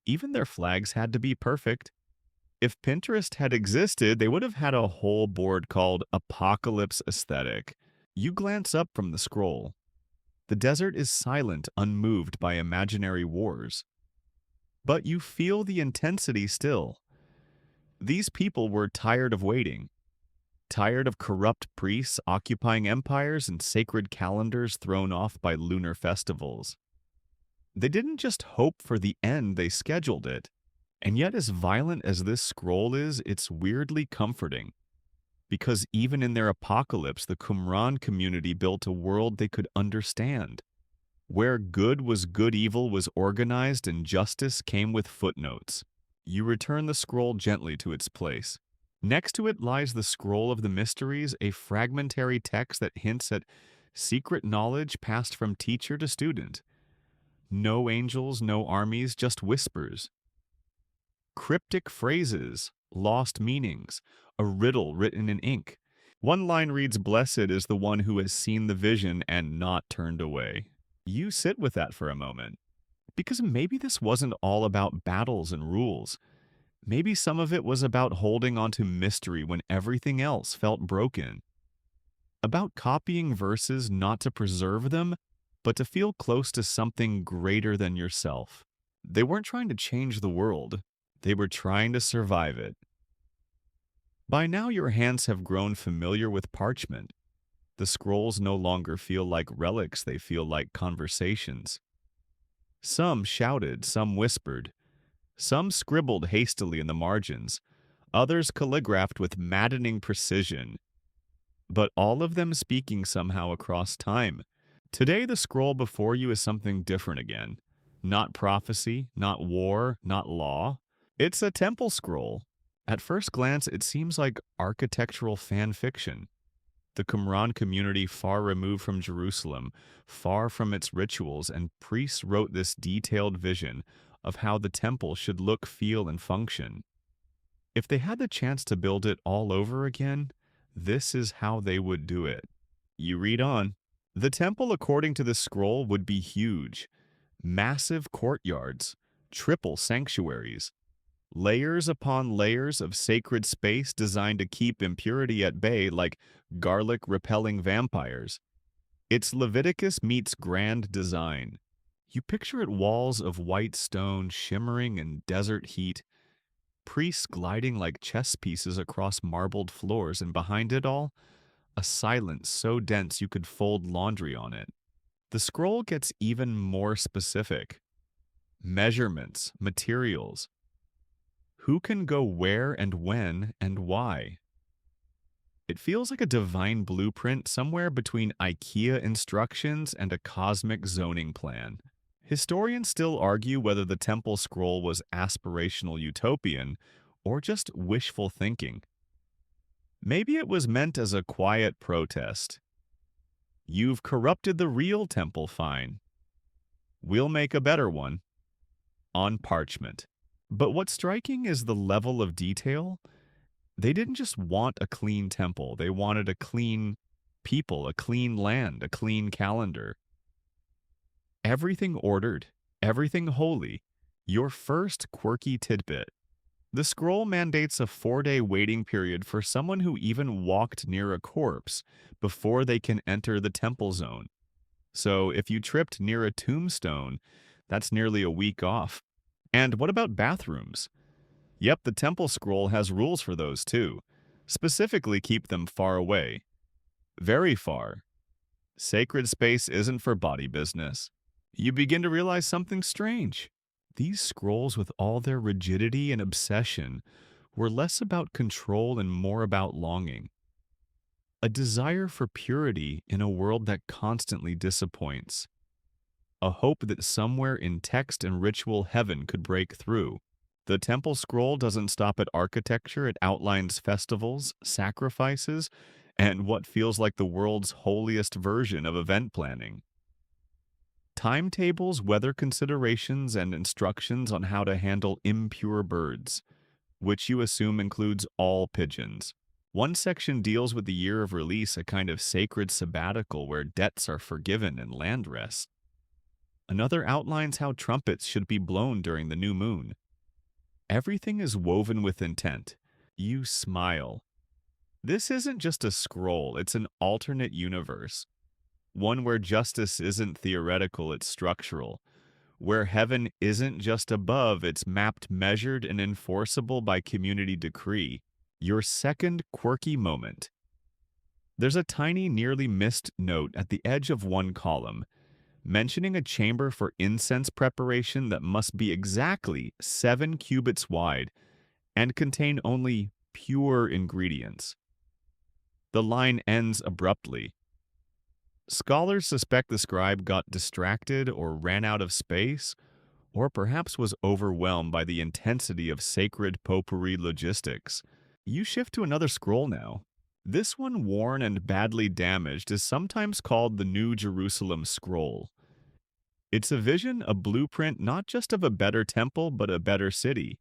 Even their flags had to be perfect. If Pinterest had existed, they would have had a whole board called Apocalypse Aesthetic. You glance up from the scroll. The desert is silent, unmoved by imaginary wars. But you feel the intensity still. These people were tired of waiting. Tired of corrupt priests occupying empires and sacred calendars thrown off by lunar festivals. They didn't just hope for the end, they scheduled it. And yet, as violent as this scroll is, it's weirdly comforting. Because even in their apocalypse, the Qumran community built a world they could understand. Where good was good, evil was organized, and justice came with footnotes. You return the scroll gently to its place. Next to it lies the Scroll of the Mysteries, a fragmentary text that hints at secret knowledge passed from teacher to student. No angels, no armies, just whispers. Cryptic phrases, lost meanings, a riddle written in ink. One line reads, "Blessed is the one who has seen the vision and not turned away." You sit with that for a moment. Because maybe this wasn't all about battles and rules. Maybe some of it was about holding on to mystery when everything else felt broken. About copying verses not to preserve them, but to feel close to something greater than yourself. They weren't trying to change the world. They were trying to survive it. By now your hands have grown familiar with parchment. The scrolls no longer feel like relics, they feel like conversations. Some shouted, some whispered. Some scribbled hastily in the margins. Others calligraphed with maddening precision. But all of them speaking somehow across time. Today the scroll before you is something different again. Not prophecy, not war, not law. It's a temple scroll. At first glance, it seems like architectural fan fiction. The Qumran community, far removed from Jerusalem, far from its rituals, and priests wrote this detailed vision of how the temple should look, feel, and function. If they had the chance to build it all over again, this is how they would do it. You read on. The temple, according to this scroll, would be huge. Massive courtyards, triple sanctuaries, layers upon layers of sacred space designed to keep impurity at bay like garlic-repelling vampires. It's Leviticus meets grand design. You picture it walls of white stone shimmering in desert heat, priests gliding like chess pieces across marbled floors, and behind it all, a silence so dense you could fold laundry on it. The scroll gets even more specific. Measurements, materials. Who can go where and when and why? It feels like a divine blueprint somewhere between IKEA instructions and a cosmic zoning plan. Historians still argue whether the temple scroll was aspirational utopian or just wishful thinking. Maybe it was meant as a quiet protest. You've corrupted the real temple fine. We'll make a better one on parchment. But what's striking is the level of detail. They didn't just want a clean temple, they wanted a clean people, a clean land, a clean calendar. Everything ordered, everything holy. Your first quirky tidbit. The scroll mandates a 4-day waiting period for someone who even walked near a corpse before they can enter the temple zone. So if you tripped near a tombstone, that's nearly a week off. And what about bathrooms? Yep, the temple scroll has rules for those too. Specifically, keep them far away. Very far. Sacred space isn't for body business. You begin to realize something strange. These scrolls, with all their rigidity and obsession, were less about control and more about longing. A desire for purity in a world that constantly disappoints. A hope that somewhere in text and ritual heaven could break through. The temple scroll doesn't stop at architecture, it outlines festivals, sacrifices, and what feels like the world's holiest version of event planning. Timetables, weather considerations, and instructions on how to handle impure birds, which you assume includes all pigeons. One section deals with the year of release, a kind of sacred sabbatical where debts are forgiven and land rests. Another outlines how trumpets should be blown during the new moon. Everything is woven with intent. You smile. This isn't just a scroll, it's an alternate universe. One where justice isn't theoretical, it's structural. Where heaven isn't just above, it's mapped, measured, and enforceable by community decree. Your second quirky moment. There's a tiny, nearly missed note at the edge of one column, mentioning a chamber for incense preparation that must be exactly 7 cubits wide and contain only pure ingredients. The line ends abruptly. Scholars suspect the scribe got distracted or ran out of space, or perhaps was overwhelmed by the intensity of sacred potpourri logistics. You shift to another scroll now. This one, worn and badly damaged, is sometimes called the New Jerusalem Scroll. It's a vision, a blueprint not just of a better temple, but a better city.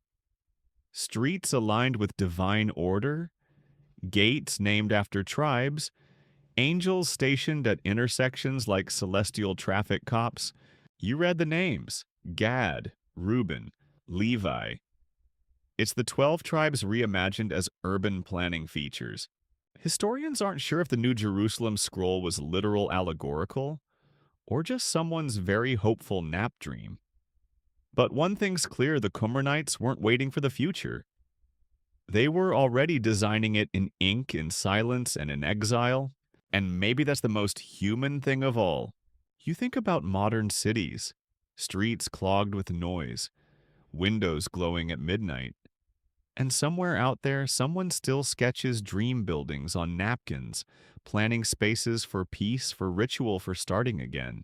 Streets aligned with divine order, gates named after tribes, angels stationed at intersections like celestial traffic cops. You read the names: Gad, Reuben, Levi. It's the 12 tribes reimagined as urban planning features. Historians aren't sure if the New Jerusalem scroll was literal allegorical, or just someone's very hopeful nap dream. But one thing's clear, the Qumranites weren't waiting for the future. They were already designing it in ink, in silence, and in exile. And maybe that's the most human thing of all. You think about modern cities, streets clogged with noise, windows glowing at midnight. And somewhere out there, someone still sketches dream buildings on napkins, planning spaces for peace, for ritual, for starting again.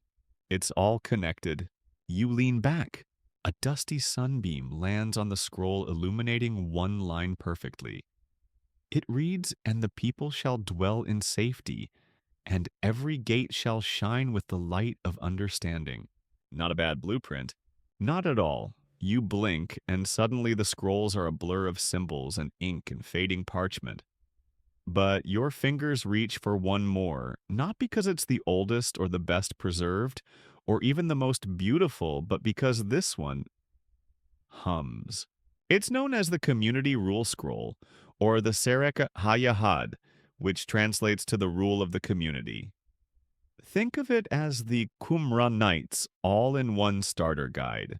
It's all connected. You lean back. A dusty sunbeam lands on the scroll, illuminating one line perfectly. It reads, "And the people shall dwell in safety, and every gate shall shine with the light of understanding." Not a bad blueprint. Not at all. You blink, and suddenly the scrolls are a blur of symbols and ink and fading parchment. But your fingers reach for one more, not because it's the oldest or the best preserved, or even the most beautiful, but because this one hums. It's known as the Community Rule Scroll, or the Serek HaYahad, which translates to the rule of the community. Think of it as the Qumranites' all-in-one starter guide.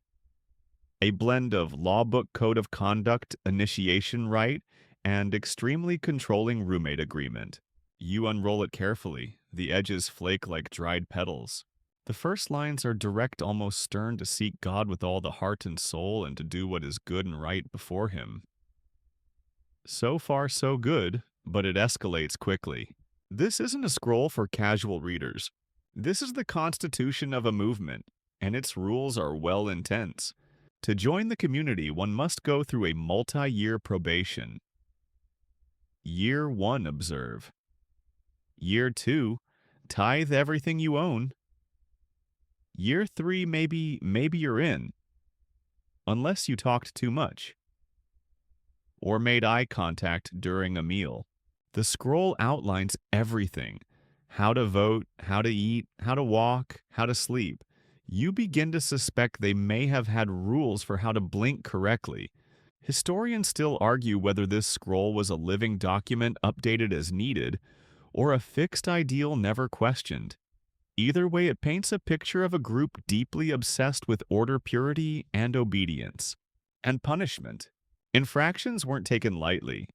A blend of law book code of conduct, initiation rite, and extremely controlling roommate agreement. You unroll it carefully. The edges flake like dried petals. The first lines are direct, almost stern, to seek God with all the heart and soul and to do what is good and right before Him. So far, so good, but it escalates quickly. This isn't a scroll for casual readers. This is the constitution of a movement, and its rules are well intense. To join the community, one must go through a multi-year probation. Year 1, observe. Year 2, Tithe everything you own. Year 3, maybe you're in, unless you talked too much or made eye contact during a meal. The scroll outlines everything: how to vote, how to eat, how to walk, how to sleep. You begin to suspect they may have had rules for how to blink correctly. Historians still argue whether this scroll was a living document updated as needed, or a fixed ideal never questioned. Either way, it paints a picture of a group deeply obsessed with order, purity, and obedience. And punishment. Infractions weren't taken lightly.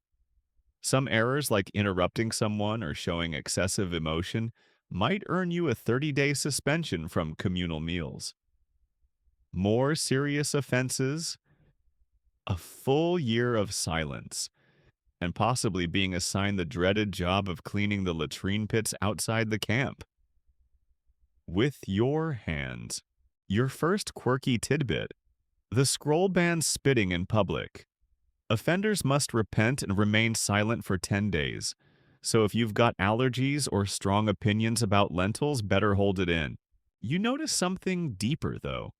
Some errors, like interrupting someone or showing excessive emotion, might earn you a 30-day suspension from communal meals. More serious offenses, a full year of silence, and possibly being assigned the dreaded job of cleaning the latrine pits outside the camp. With your hands. Your first quirky tidbit: the scroll bans spitting in public. Offenders must repent and remain silent for 10 days. So if you've got allergies or strong opinions about lentils, better hold it in. You notice something deeper, though.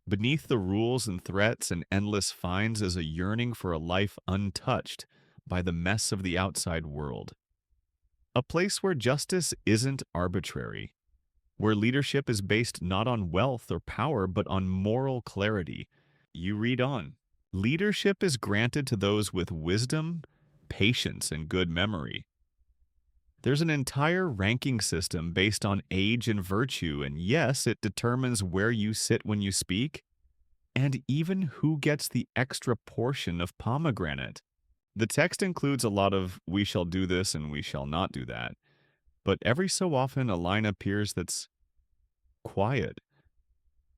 Beneath the rules and threats and endless fines is a yearning for a life untouched by the mess of the outside world. A place where justice isn't arbitrary, where leadership is based not on wealth or power but on moral clarity. You read on. Leadership is granted to those with wisdom, patience, and good memory. There's an entire ranking system based on age and virtue, and yes, it determines where you sit when you speak, and even who gets the extra portion of pomegranate. The text includes a lot of "we shall do this" and "we shall not do that," but every so often a line appears that's quiet,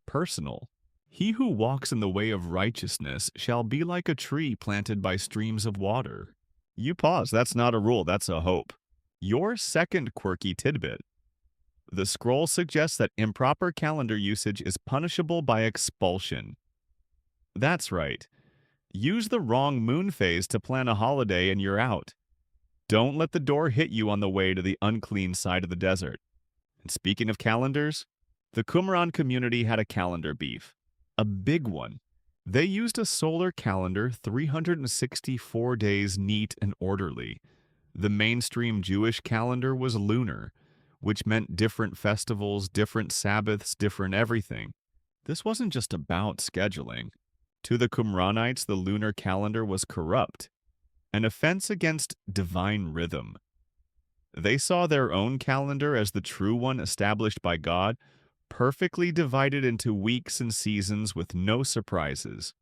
personal. He who walks in the way of righteousness shall be like a tree planted by streams of water. You pause, that's not a rule, that's a hope. Your second quirky tidbit. The scroll suggests that improper calendar usage is punishable by expulsion. That's right. Use the wrong moon phase to plan a holiday and you're out. Don't let the door hit you on the way to the unclean side of the desert. And speaking of calendars, the Qumran community had a calendar beef. A big one. They used a solar calendar 364 days neat and orderly. The mainstream Jewish calendar was lunar, which meant different festivals, different Sabbaths, different everything. This wasn't just about scheduling. To the Qumranites, the lunar calendar was corrupt, an offense against divine rhythm. They saw their own calendar as the true one established by God, perfectly divided into weeks and seasons with no surprises.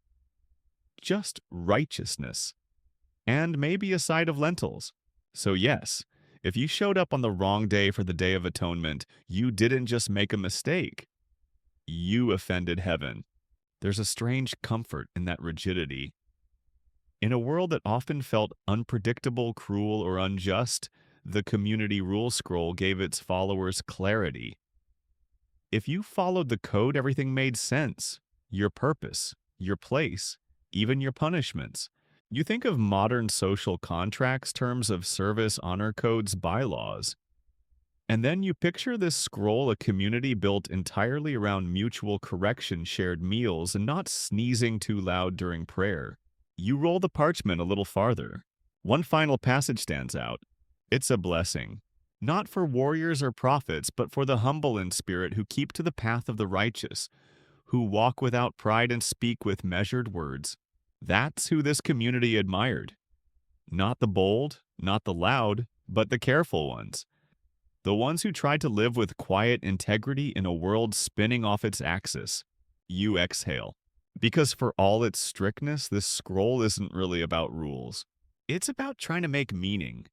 Just righteousness. And maybe a side of lentils. So yes, if you showed up on the wrong day for the Day of Atonement, you didn't just make a mistake. You offended heaven. There's a strange comfort in that rigidity. In a world that often felt unpredictable, cruel, or unjust, the community rule scroll gave its followers clarity. If you followed the code, everything made sense. Your purpose, your place, even your punishments. You think of modern social contracts, terms of service, honor codes, bylaws. And then you picture this scroll, a community built entirely around mutual correction, shared meals, and not sneezing too loud during prayer. You roll the parchment a little farther. One final passage stands out. It's a blessing. Not for warriors or prophets, but for the humble in spirit who keep to the path of the righteous, who walk without pride and speak with measured words. That's who this community admired. Not the bold, not the loud, but the careful ones. The ones who tried to live with quiet integrity in a world spinning off its axis. You exhale. Because for all its strictness, this scroll isn't really about rules. It's about trying to make meaning.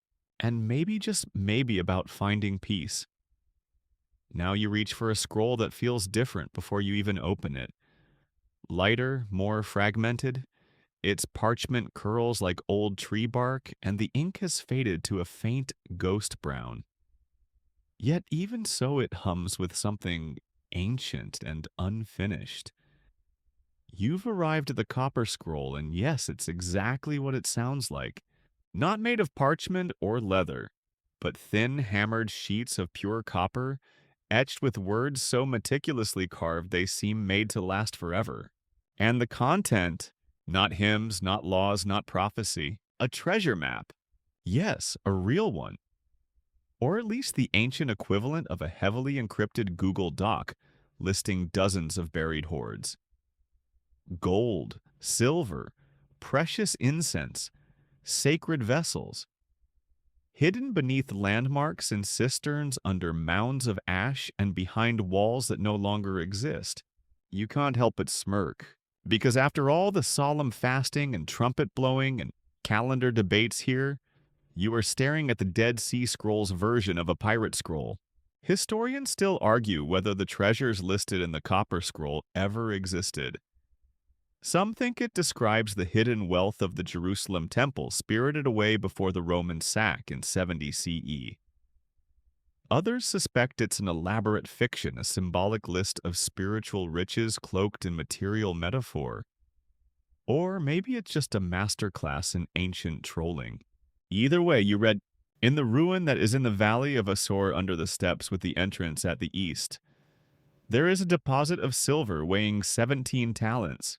And maybe, just maybe, about finding peace. Now you reach for a scroll that feels different before you even open it. Lighter, more fragmented. Its parchment curls like old tree bark, and the ink has faded to a faint ghost brown. Yet even so, it hums with something ancient and unfinished. You've arrived at the copper scroll, and yes, it's exactly what it sounds like. Not made of parchment or leather. but thin, hammered sheets of pure copper, etched with words so meticulously carved they seem made to last forever. And the content, not hymns, not laws, not prophecy, a treasure map. Yes, a real one. Or at least the ancient equivalent of a heavily encrypted Google Doc listing dozens of buried hoards. Gold, silver, precious incense, sacred vessels, hidden beneath landmarks and cisterns under mounds of ash and behind walls that no longer exist. You can't help but smirk, because after all the solemn fasting and trumpet blowing and calendar debates here, you are staring at the Dead Sea Scrolls version of a pirate scroll. Historians still argue whether the treasures listed in the Copper Scroll ever existed. Some think it describes the hidden wealth of the Jerusalem temple spirited away before the Roman sack in 70 CE. Others suspect it's an elaborate fiction, a symbolic list of spiritual riches cloaked in material metaphor. Or maybe it's just a masterclass in ancient trolling. Either way, you read, in the ruin that is in the valley of Assur under the steps with the entrance at the east, there is a deposit of silver weighing 17 talents.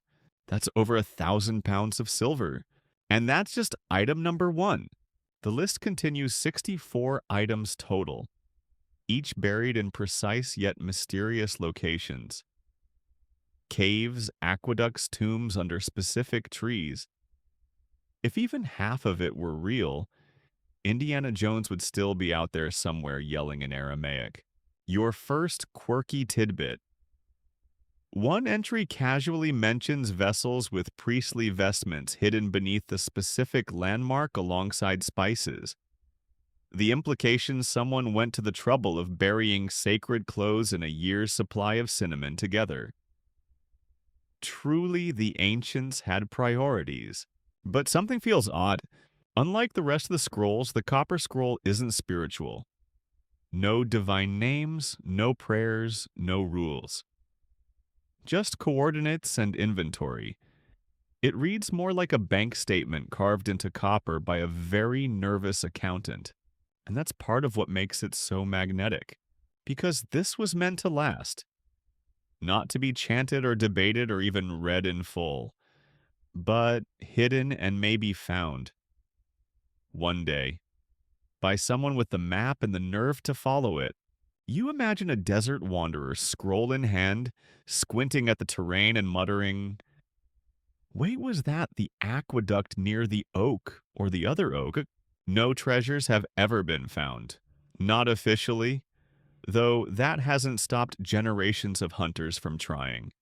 That's over 1,000 pounds of silver. And that's just item number 1. The list continues 64 items total, each buried in precise yet mysterious locations. Caves, aqueducts, tombs under specific trees. If even half of it were real, Indiana Jones would still be out there somewhere yelling in Aramaic. Your first quirky tidbit. One entry casually mentions vessels with priestly vestments hidden beneath the specific landmark alongside spices. The implication someone went to the trouble of burying sacred clothes and a year's supply of cinnamon together. Truly, the ancients had priorities. But something feels odd. Unlike the rest of the scrolls, the Copper Scroll isn't spiritual. No divine names, no prayers, no rules. Just coordinates and inventory. It reads more like a bank statement carved into copper by a very nervous accountant. And that's part of what makes it so magnetic. Because this was meant to last. Not to be chanted or debated or even read in full. But hidden and maybe found. One day. By someone with the map and the nerve to follow it. You imagine a desert wanderer, scroll in hand, squinting at the terrain and muttering, "Wait, was that the aqueduct near the oak or the other oak?" No treasures have ever been found. Not officially, though that hasn't stopped generations of hunters from trying.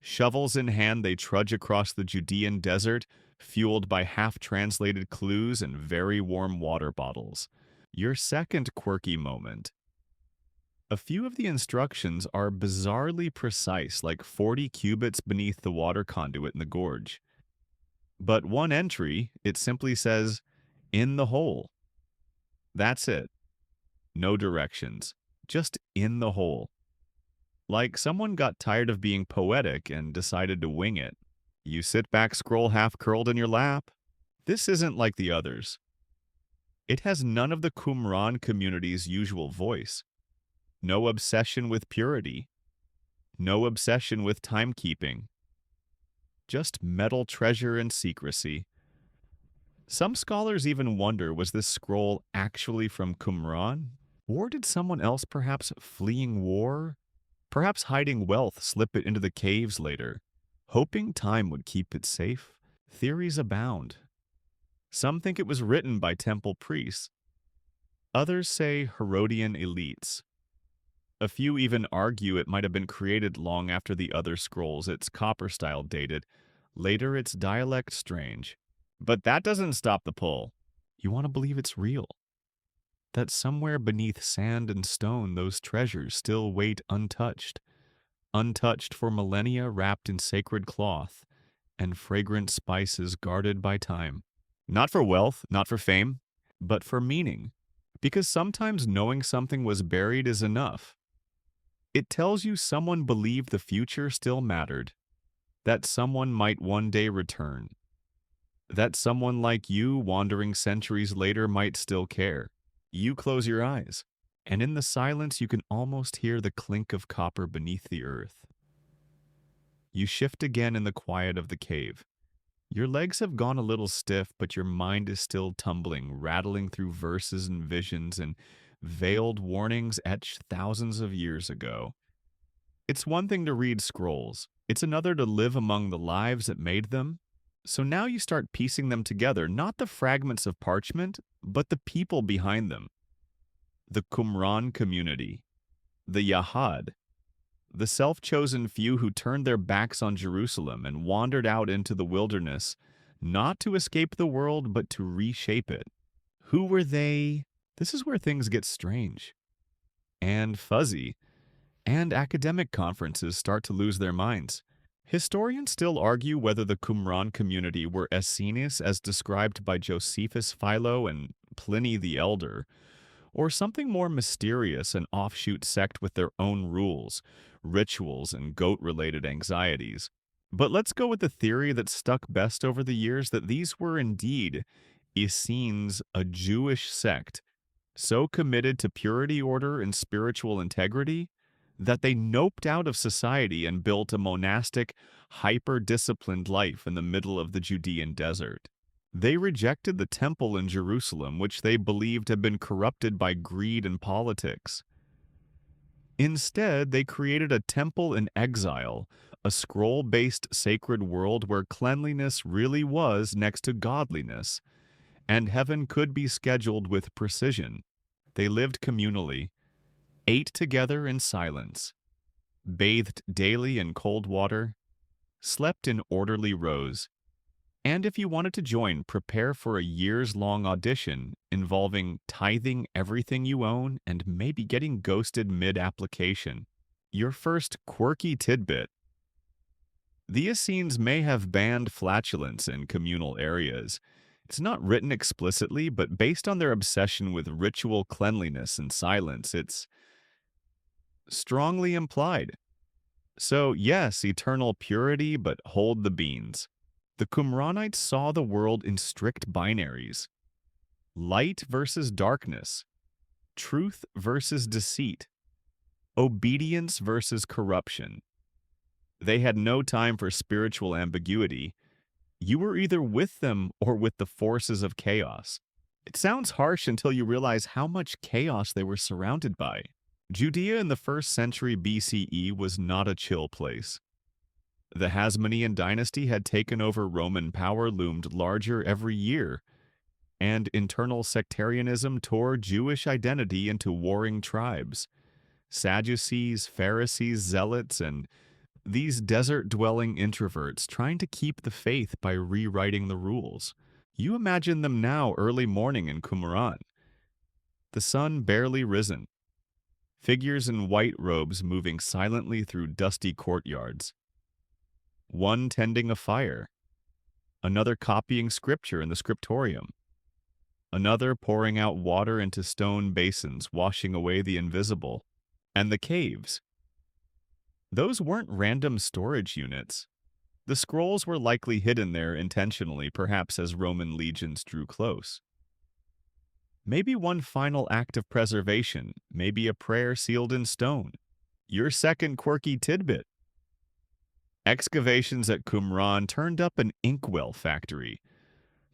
Shovels in hand, they trudge across the Judean desert, fueled by half-translated clues and very warm water bottles. Your second quirky moment. A few of the instructions are bizarrely precise, like 40 cubits beneath the water conduit in the gorge. But one entry, it simply says, "In the hole." That's it. No directions. Just in the hole. Like someone got tired of being poetic and decided to wing it. You sit back, scroll half curled in your lap. This isn't like the others. It has none of the Qumran community's usual voice. No obsession with purity. No obsession with timekeeping. Just metal treasure and secrecy. Some scholars even wonder, was this scroll actually from Qumran? Or did someone else, perhaps fleeing war? Perhaps hiding wealth, slip it into the caves later, hoping time would keep it safe? Theories abound. Some think it was written by temple priests. Others say Herodian elites. A few even argue it might have been created long after the other scrolls, its copper style dated, later its dialect strange. But that doesn't stop the pull. You want to believe it's real. That somewhere beneath sand and stone those treasures still wait untouched. Untouched for millennia, wrapped in sacred cloth and fragrant spices guarded by time. Not for wealth, not for fame, but for meaning. Because sometimes knowing something was buried is enough. It tells you someone believed the future still mattered, that someone might one day return, that someone like you, wandering centuries later, might still care. You close your eyes, and in the silence you can almost hear the clink of copper beneath the earth. You shift again in the quiet of the cave. Your legs have gone a little stiff, but your mind is still tumbling, rattling through verses and visions and veiled warnings etched thousands of years ago. It's one thing to read scrolls, it's another to live among the lives that made them. So now you start piecing them together, not the fragments of parchment, but the people behind them. The Qumran community, the Yahad, the self-chosen few who turned their backs on Jerusalem and wandered out into the wilderness, not to escape the world, but to reshape it. Who were they? This is where things get strange and fuzzy, and academic conferences start to lose their minds. Historians still argue whether the Qumran community were Essenes as described by Josephus Philo and Pliny the Elder, or something more mysterious, an offshoot sect with their own rules, rituals, and goat-related anxieties. But let's go with the theory that stuck best over the years, that these were indeed Essenes, a Jewish sect, so committed to purity, order, and spiritual integrity that they noped out of society and built a monastic, hyper-disciplined life in the middle of the Judean desert. They rejected the temple in Jerusalem, which they believed had been corrupted by greed and politics. Instead, they created a temple in exile, a scroll-based sacred world where cleanliness really was next to godliness, and heaven could be scheduled with precision. They lived communally, ate together in silence, bathed daily in cold water, slept in orderly rows, and if you wanted to join, prepare for a years-long audition involving tithing everything you own and maybe getting ghosted mid-application. Your first quirky tidbit. The Essenes may have banned flatulence in communal areas. It's not written explicitly, but based on their obsession with ritual cleanliness and silence, it's strongly implied. So yes, eternal purity, but hold the beans. The Qumranites saw the world in strict binaries. Light versus darkness. Truth versus deceit. Obedience versus corruption. They had no time for spiritual ambiguity. You were either with them or with the forces of chaos. It sounds harsh until you realize how much chaos they were surrounded by. Judea in the 1st century BCE was not a chill place. The Hasmonean dynasty had taken over Roman power, loomed larger every year, and internal sectarianism tore Jewish identity into warring tribes. Sadducees, Pharisees, Zealots, and these desert-dwelling introverts trying to keep the faith by rewriting the rules. You imagine them now early morning in Qumran. The sun barely risen. Figures in white robes moving silently through dusty courtyards. One tending a fire, another copying scripture in the scriptorium, another pouring out water into stone basins, washing away the invisible, and the caves. Those weren't random storage units. The scrolls were likely hidden there intentionally, perhaps as Roman legions drew close. Maybe one final act of preservation, maybe a prayer sealed in stone. Your second quirky tidbit. Excavations at Qumran turned up an inkwell factory.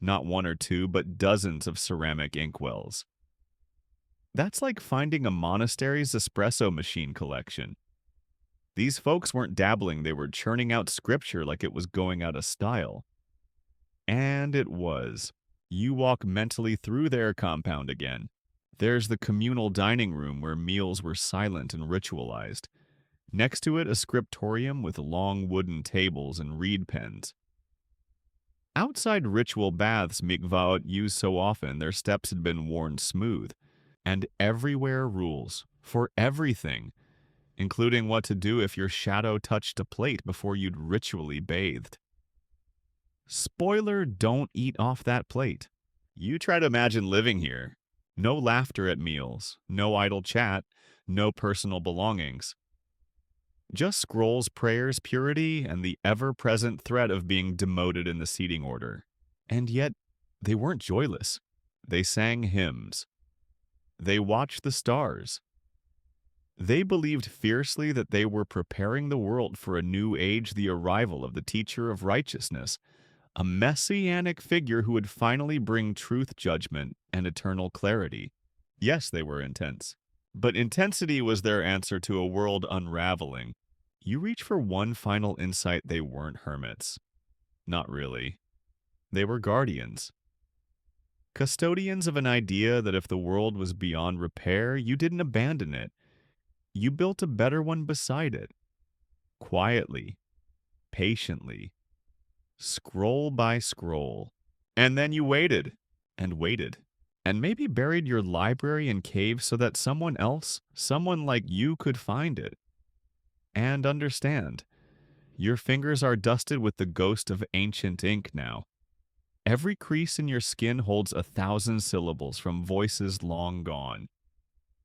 Not one or two, but dozens of ceramic inkwells. That's like finding a monastery's espresso machine collection. These folks weren't dabbling, they were churning out scripture like it was going out of style. And it was. You walk mentally through their compound again. There's the communal dining room where meals were silent and ritualized. Next to it, a scriptorium with long wooden tables and reed pens. Outside ritual baths mikvaot used so often, their steps had been worn smooth. And everywhere rules, for everything, including what to do if your shadow touched a plate before you'd ritually bathed. Spoiler, don't eat off that plate. You try to imagine living here. No laughter at meals, no idle chat, no personal belongings. Just scrolls, prayers, purity, and the ever-present threat of being demoted in the seating order. And yet, they weren't joyless. They sang hymns. They watched the stars. They believed fiercely that they were preparing the world for a new age, the arrival of the teacher of righteousness, a messianic figure who would finally bring truth, judgment, and eternal clarity. Yes, they were intense. But intensity was their answer to a world unraveling. You reach for one final insight, they weren't hermits. Not really. They were guardians. Custodians of an idea that if the world was beyond repair, you didn't abandon it. You built a better one beside it. Quietly, patiently, scroll by scroll. And then you waited, and waited, and maybe buried your library in caves so that someone else, someone like you, could find it. And understand, your fingers are dusted with the ghost of ancient ink now. Every crease in your skin holds 1,000 syllables from voices long gone.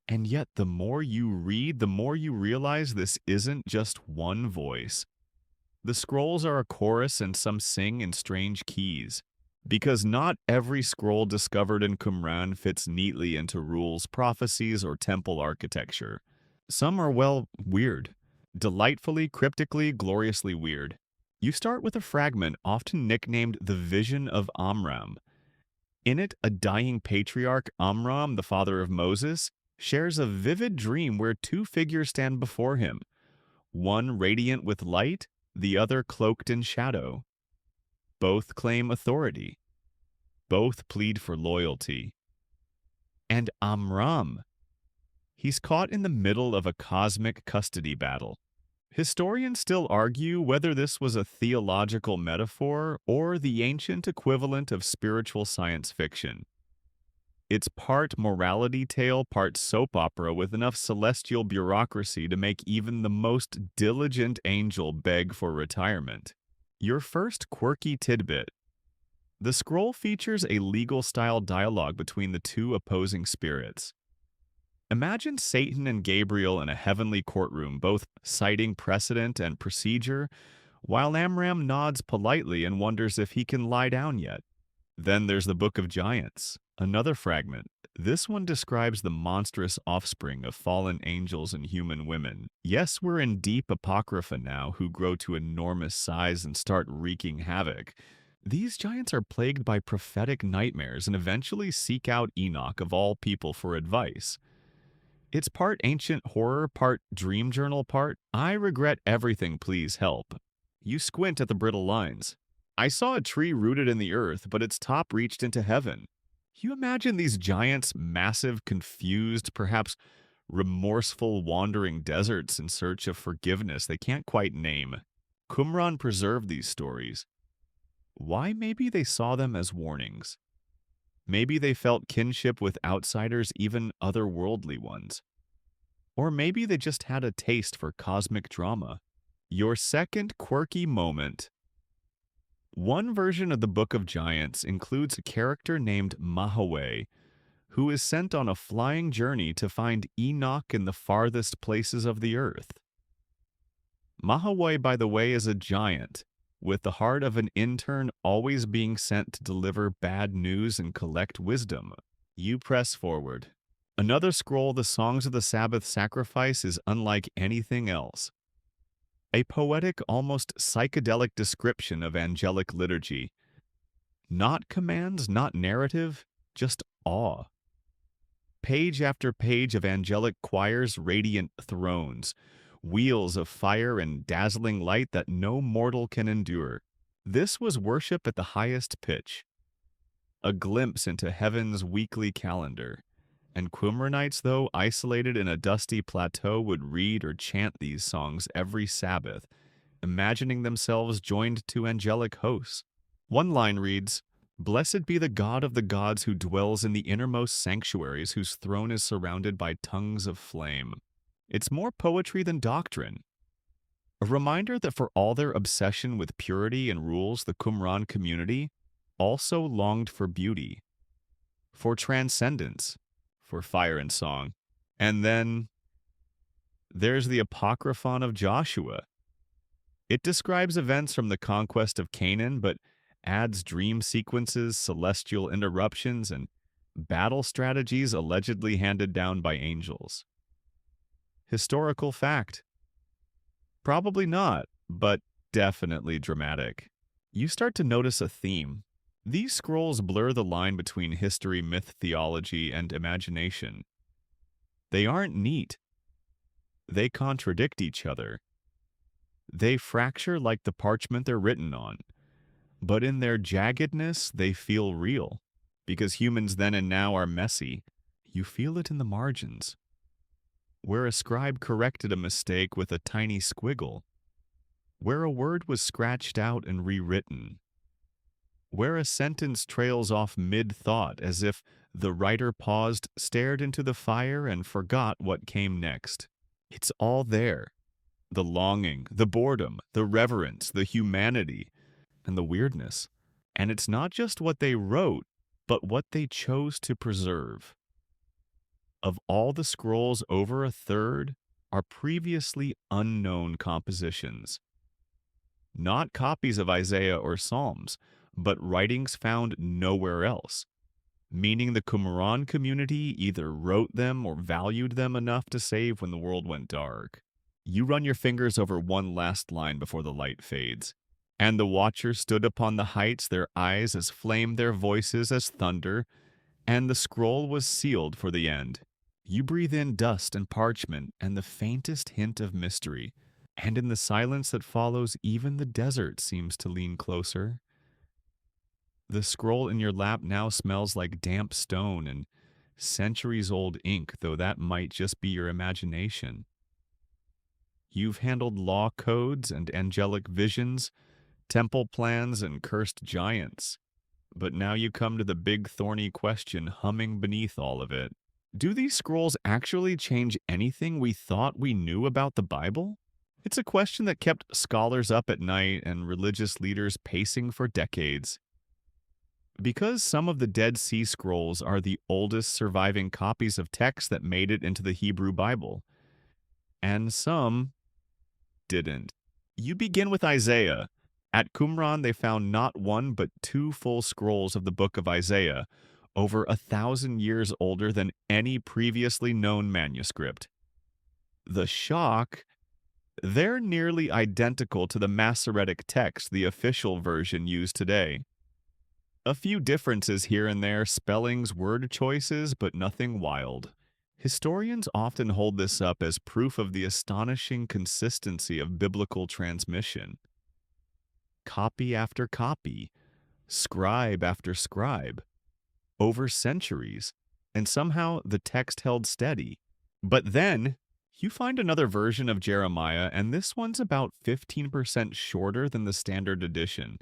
And yet, the more you read, the more you realize this isn't just one voice. The scrolls are a chorus and some sing in strange keys. Because not every scroll discovered in Qumran fits neatly into rules, prophecies, or temple architecture. Some are, well, weird. Delightfully, cryptically, gloriously weird. You start with a fragment often nicknamed the Vision of Amram. In it, a dying patriarch, Amram, the father of Moses, shares a vivid dream where two figures stand before him, one radiant with light, the other cloaked in shadow. Both claim authority. Both plead for loyalty. And Amram, he's caught in the middle of a cosmic custody battle. Historians still argue whether this was a theological metaphor or the ancient equivalent of spiritual science fiction. It's part morality tale, part soap opera with enough celestial bureaucracy to make even the most diligent angel beg for retirement. Your first quirky tidbit. The scroll features a legal-style dialogue between the two opposing spirits. Imagine Satan and Gabriel in a heavenly courtroom, both citing precedent and procedure, while Amram nods politely and wonders if he can lie down yet. Then there's the Book of Giants, another fragment. This one describes the monstrous offspring of fallen angels and human women. Yes, we're in deep apocrypha now, who grow to enormous size and start wreaking havoc. These giants are plagued by prophetic nightmares and eventually seek out Enoch of all people for advice. It's part ancient horror, part dream journal, part "I regret everything, please help." You squint at the brittle lines. I saw a tree rooted in the earth, but its top reached into heaven. You imagine these giants, massive, confused, perhaps remorseful, wandering deserts in search of forgiveness they can't quite name. Qumran preserved these stories. Why? Maybe they saw them as warnings. Maybe they felt kinship with outsiders, even otherworldly ones. Or maybe they just had a taste for cosmic drama. Your second quirky moment. One version of the Book of Giants includes a character named Mahaway, who is sent on a flying journey to find Enoch in the farthest places of the earth. Mahaway, by the way, is a giant, with the heart of an intern always being sent to deliver bad news and collect wisdom. You press forward. Another scroll, the Songs of the Sabbath Sacrifice, is unlike anything else. A poetic, almost psychedelic description of angelic liturgy. Not commands, not narrative, just awe. Page after page of angelic choirs, radiant thrones, wheels of fire and dazzling light that no mortal can endure. This was worship at the highest pitch. A glimpse into heaven's weekly calendar. And Qumranites, though isolated in a dusty plateau, would read or chant these songs every Sabbath, imagining themselves joined to angelic hosts. One line reads, "Blessed be the God of the gods who dwells in the innermost sanctuaries, whose throne is surrounded by tongues of flame." It's more poetry than doctrine. A reminder that for all their obsession with purity and rules, the Qumran community also longed for beauty, for transcendence, for fire and song. And then there's the Apocryphon of Joshua. It describes events from the conquest of Canaan, but adds dream sequences, celestial interruptions, and battle strategies allegedly handed down by angels. Historical fact? Probably not, but definitely dramatic. You start to notice a theme. These scrolls blur the line between history, myth, theology, and imagination. They aren't neat. They contradict each other. They fracture like the parchment they're written on. But in their jaggedness, they feel real. Because humans then and now are messy, you feel it in the margins. Where a scribe corrected a mistake with a tiny squiggle. Where a word was scratched out and rewritten. Where a sentence trails off mid-thought as if the writer paused, stared into the fire, and forgot what came next. It's all there. The longing, the boredom, the reverence, the humanity, and the weirdness. And it's not just what they wrote, but what they chose to preserve. Of all the scrolls, over a third are previously unknown compositions. Not copies of Isaiah or Psalms, but writings found nowhere else, meaning the Qumran community either wrote them or valued them enough to save when the world went dark. You run your fingers over one last line before the light fades. And the watchers stood upon the heights, their eyes as flame, their voices as thunder, and the scroll was sealed for the end. You breathe in dust and parchment and the faintest hint of mystery, and in the silence that follows, even the desert seems to lean closer. The scroll in your lap now smells like damp stone and centuries-old ink, though that might just be your imagination. You've handled law codes and angelic visions, temple plans and cursed giants. But now you come to the big thorny question humming beneath all of it. Do these scrolls actually change anything we thought we knew about the Bible? It's a question that kept scholars up at night and religious leaders pacing for decades. Because some of the Dead Sea Scrolls are the oldest surviving copies of text that made it into the Hebrew Bible, and some didn't. You begin with Isaiah. At Qumran, they found not one but two full scrolls of the book of Isaiah, over 1,000 years older than any previously known manuscript. The shock, they're nearly identical to the Masoretic text, the official version used today. A few differences here and there, spellings, word choices, but nothing wild. Historians often hold this up as proof of the astonishing consistency of biblical transmission. Copy after copy, scribe after scribe, over centuries, and somehow the text held steady. But then, you find another version of Jeremiah, and this one's about 15% shorter than the standard edition.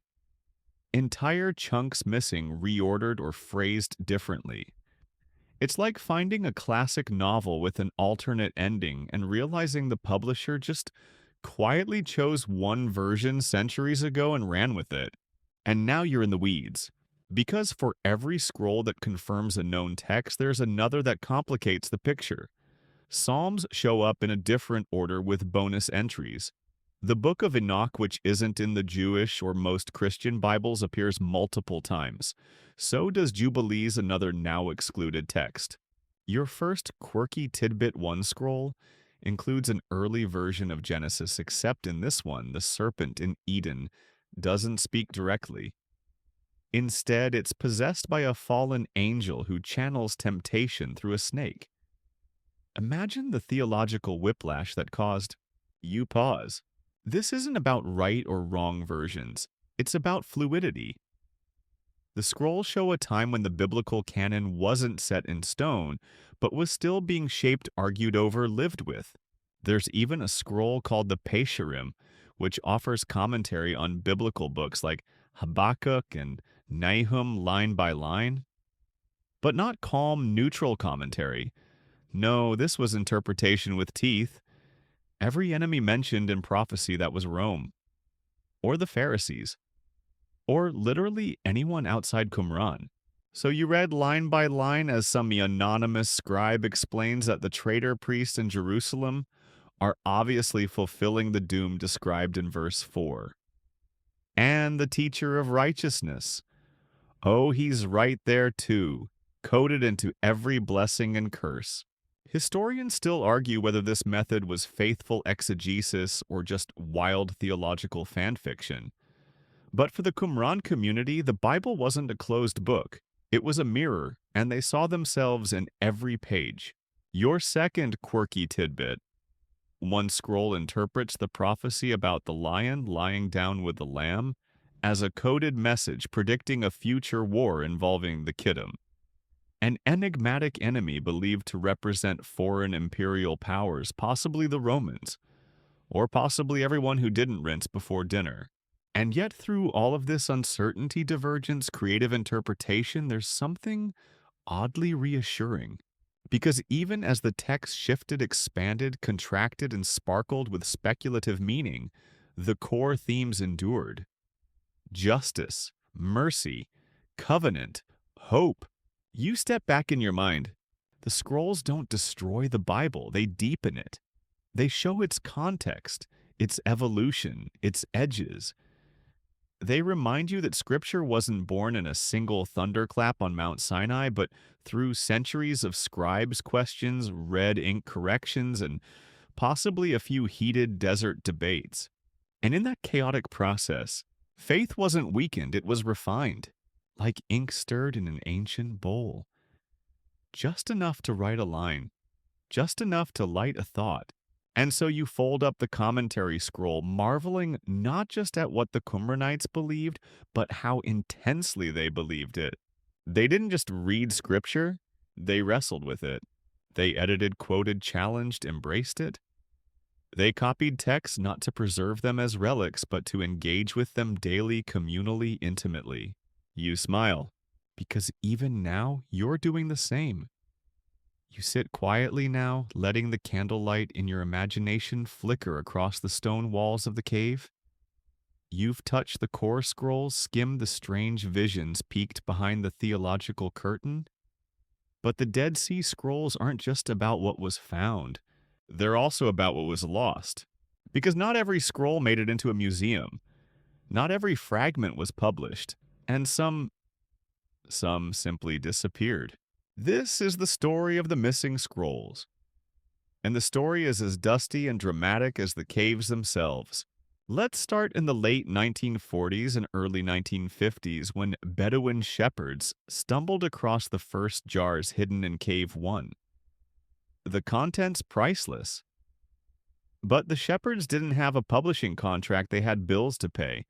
Entire chunks missing, reordered, or phrased differently. It's like finding a classic novel with an alternate ending and realizing the publisher just quietly chose one version centuries ago and ran with it. And now you're in the weeds. Because for every scroll that confirms a known text, there's another that complicates the picture. Psalms show up in a different order with bonus entries. The Book of Enoch, which isn't in the Jewish or most Christian Bibles, appears multiple times. So does Jubilees, another now excluded text. Your first quirky tidbit one scroll includes an early version of Genesis, except in this one, the serpent in Eden doesn't speak directly. Instead, it's possessed by a fallen angel who channels temptation through a snake. Imagine the theological whiplash that caused you pause. This isn't about right or wrong versions. It's about fluidity. The scrolls show a time when the biblical canon wasn't set in stone, but was still being shaped, argued over, lived with. There's even a scroll called the Pesharim, which offers commentary on biblical books like Habakkuk and Nahum line by line. But not calm, neutral commentary. No, this was interpretation with teeth. Every enemy mentioned in prophecy that was Rome, or the Pharisees, or literally anyone outside Qumran. So you read line by line as some anonymous scribe explains that the traitor priests in Jerusalem are obviously fulfilling the doom described in verse 4. And the teacher of righteousness. Oh, he's right there too. coded into every blessing and curse. Historians still argue whether this method was faithful exegesis or just wild theological fanfiction. But for the Qumran community, the Bible wasn't a closed book. It was a mirror, and they saw themselves in every page. Your second quirky tidbit. One scroll interprets the prophecy about the lion lying down with the lamb as a coded message predicting a future war involving the Kiddim, an enigmatic enemy believed to represent foreign imperial powers, possibly the Romans, or possibly everyone who didn't rinse before dinner. And yet, through all of this uncertainty, divergence, creative interpretation, there's something oddly reassuring. Because even as the text shifted, expanded, contracted, and sparkled with speculative meaning, the core themes endured: justice, mercy, covenant, hope. You step back in your mind. The scrolls don't destroy the Bible, they deepen it. They show its context, its evolution, its edges. They remind you that Scripture wasn't born in a single thunderclap on Mount Sinai, but through centuries of scribes' questions, red ink corrections, and possibly a few heated desert debates. And in that chaotic process, faith wasn't weakened, it was refined, like ink stirred in an ancient bowl. Just enough to write a line, just enough to light a thought. And so you fold up the commentary scroll, marveling not just at what the Qumranites believed, but how intensely they believed it. They didn't just read scripture, they wrestled with it. They edited, quoted, challenged, embraced it. They copied texts not to preserve them as relics, but to engage with them daily, communally, intimately. You smile, because even now you're doing the same. You sit quietly now, letting the candlelight in your imagination flicker across the stone walls of the cave. You've touched the core scrolls, skimmed the strange visions peeked behind the theological curtain. But the Dead Sea Scrolls aren't just about what was found. They're also about what was lost. Because not every scroll made it into a museum. Not every fragment was published. And some simply disappeared. This is the story of the missing scrolls. And the story is as dusty and dramatic as the caves themselves. Let's start in the late 1940s and early 1950s when Bedouin shepherds stumbled across the first jars hidden in Cave 1. The content's priceless. But the shepherds didn't have a publishing contract, they had bills to pay.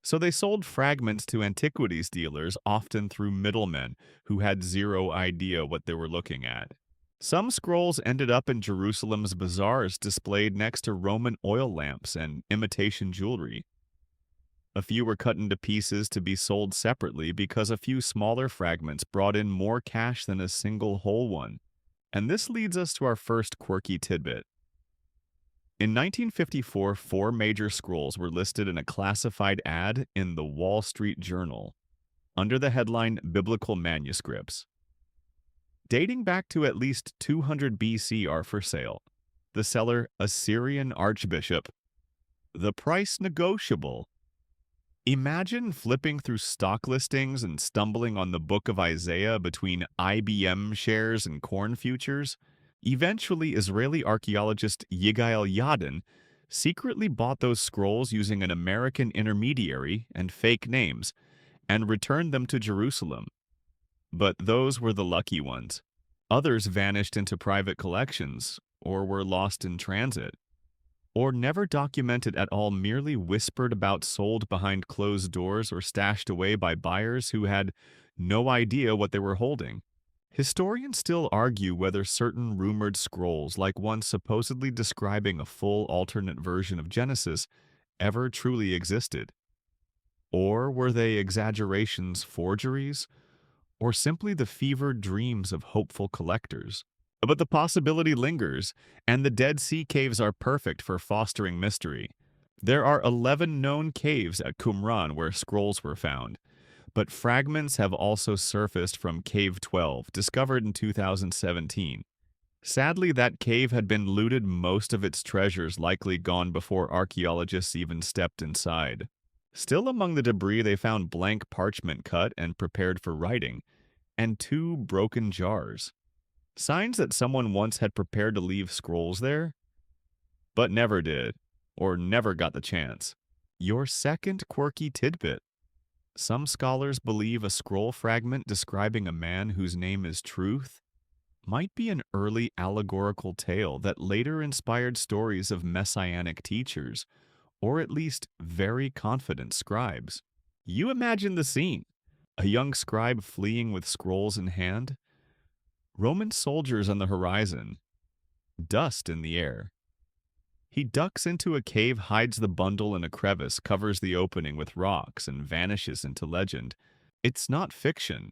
So they sold fragments to antiquities dealers, often through middlemen who had zero idea what they were looking at. Some scrolls ended up in Jerusalem's bazaars displayed next to Roman oil lamps and imitation jewelry. A few were cut into pieces to be sold separately because a few smaller fragments brought in more cash than a single whole one. And this leads us to our first quirky tidbit. In 1954, 4 major scrolls were listed in a classified ad in the Wall Street Journal, under the headline Biblical Manuscripts. Dating back to at least 200 BC are for sale. The seller, a Syrian archbishop. The price negotiable. Imagine flipping through stock listings and stumbling on the Book of Isaiah between IBM shares and corn futures. Eventually, Israeli archaeologist Yigael Yadin secretly bought those scrolls using an American intermediary and fake names, and returned them to Jerusalem. But those were the lucky ones. Others vanished into private collections, or were lost in transit, or never documented at all, merely whispered about, sold behind closed doors, or stashed away by buyers who had no idea what they were holding. Historians still argue whether certain rumored scrolls, like one supposedly describing a full alternate version of Genesis, ever truly existed. Or were they exaggerations, forgeries, or simply the fevered dreams of hopeful collectors? But the possibility lingers, and the Dead Sea Caves are perfect for fostering mystery. There are 11 known caves at Qumran where scrolls were found. But fragments have also surfaced from Cave 12, discovered in 2017. Sadly, that cave had been looted, most of its treasures likely gone before archaeologists even stepped inside. Still among the debris, they found blank parchment cut and prepared for writing, and 2 broken jars. Signs that someone once had prepared to leave scrolls there, but never did, or never got the chance. Your second quirky tidbit. Some scholars believe a scroll fragment describing a man whose name is Truth might be an early allegorical tale that later inspired stories of messianic teachers, or at least very confident scribes. You imagine the scene. A young scribe fleeing with scrolls in hand, Roman soldiers on the horizon, dust in the air. He ducks into a cave, hides the bundle in a crevice, covers the opening with rocks, and vanishes into legend. It's not fiction.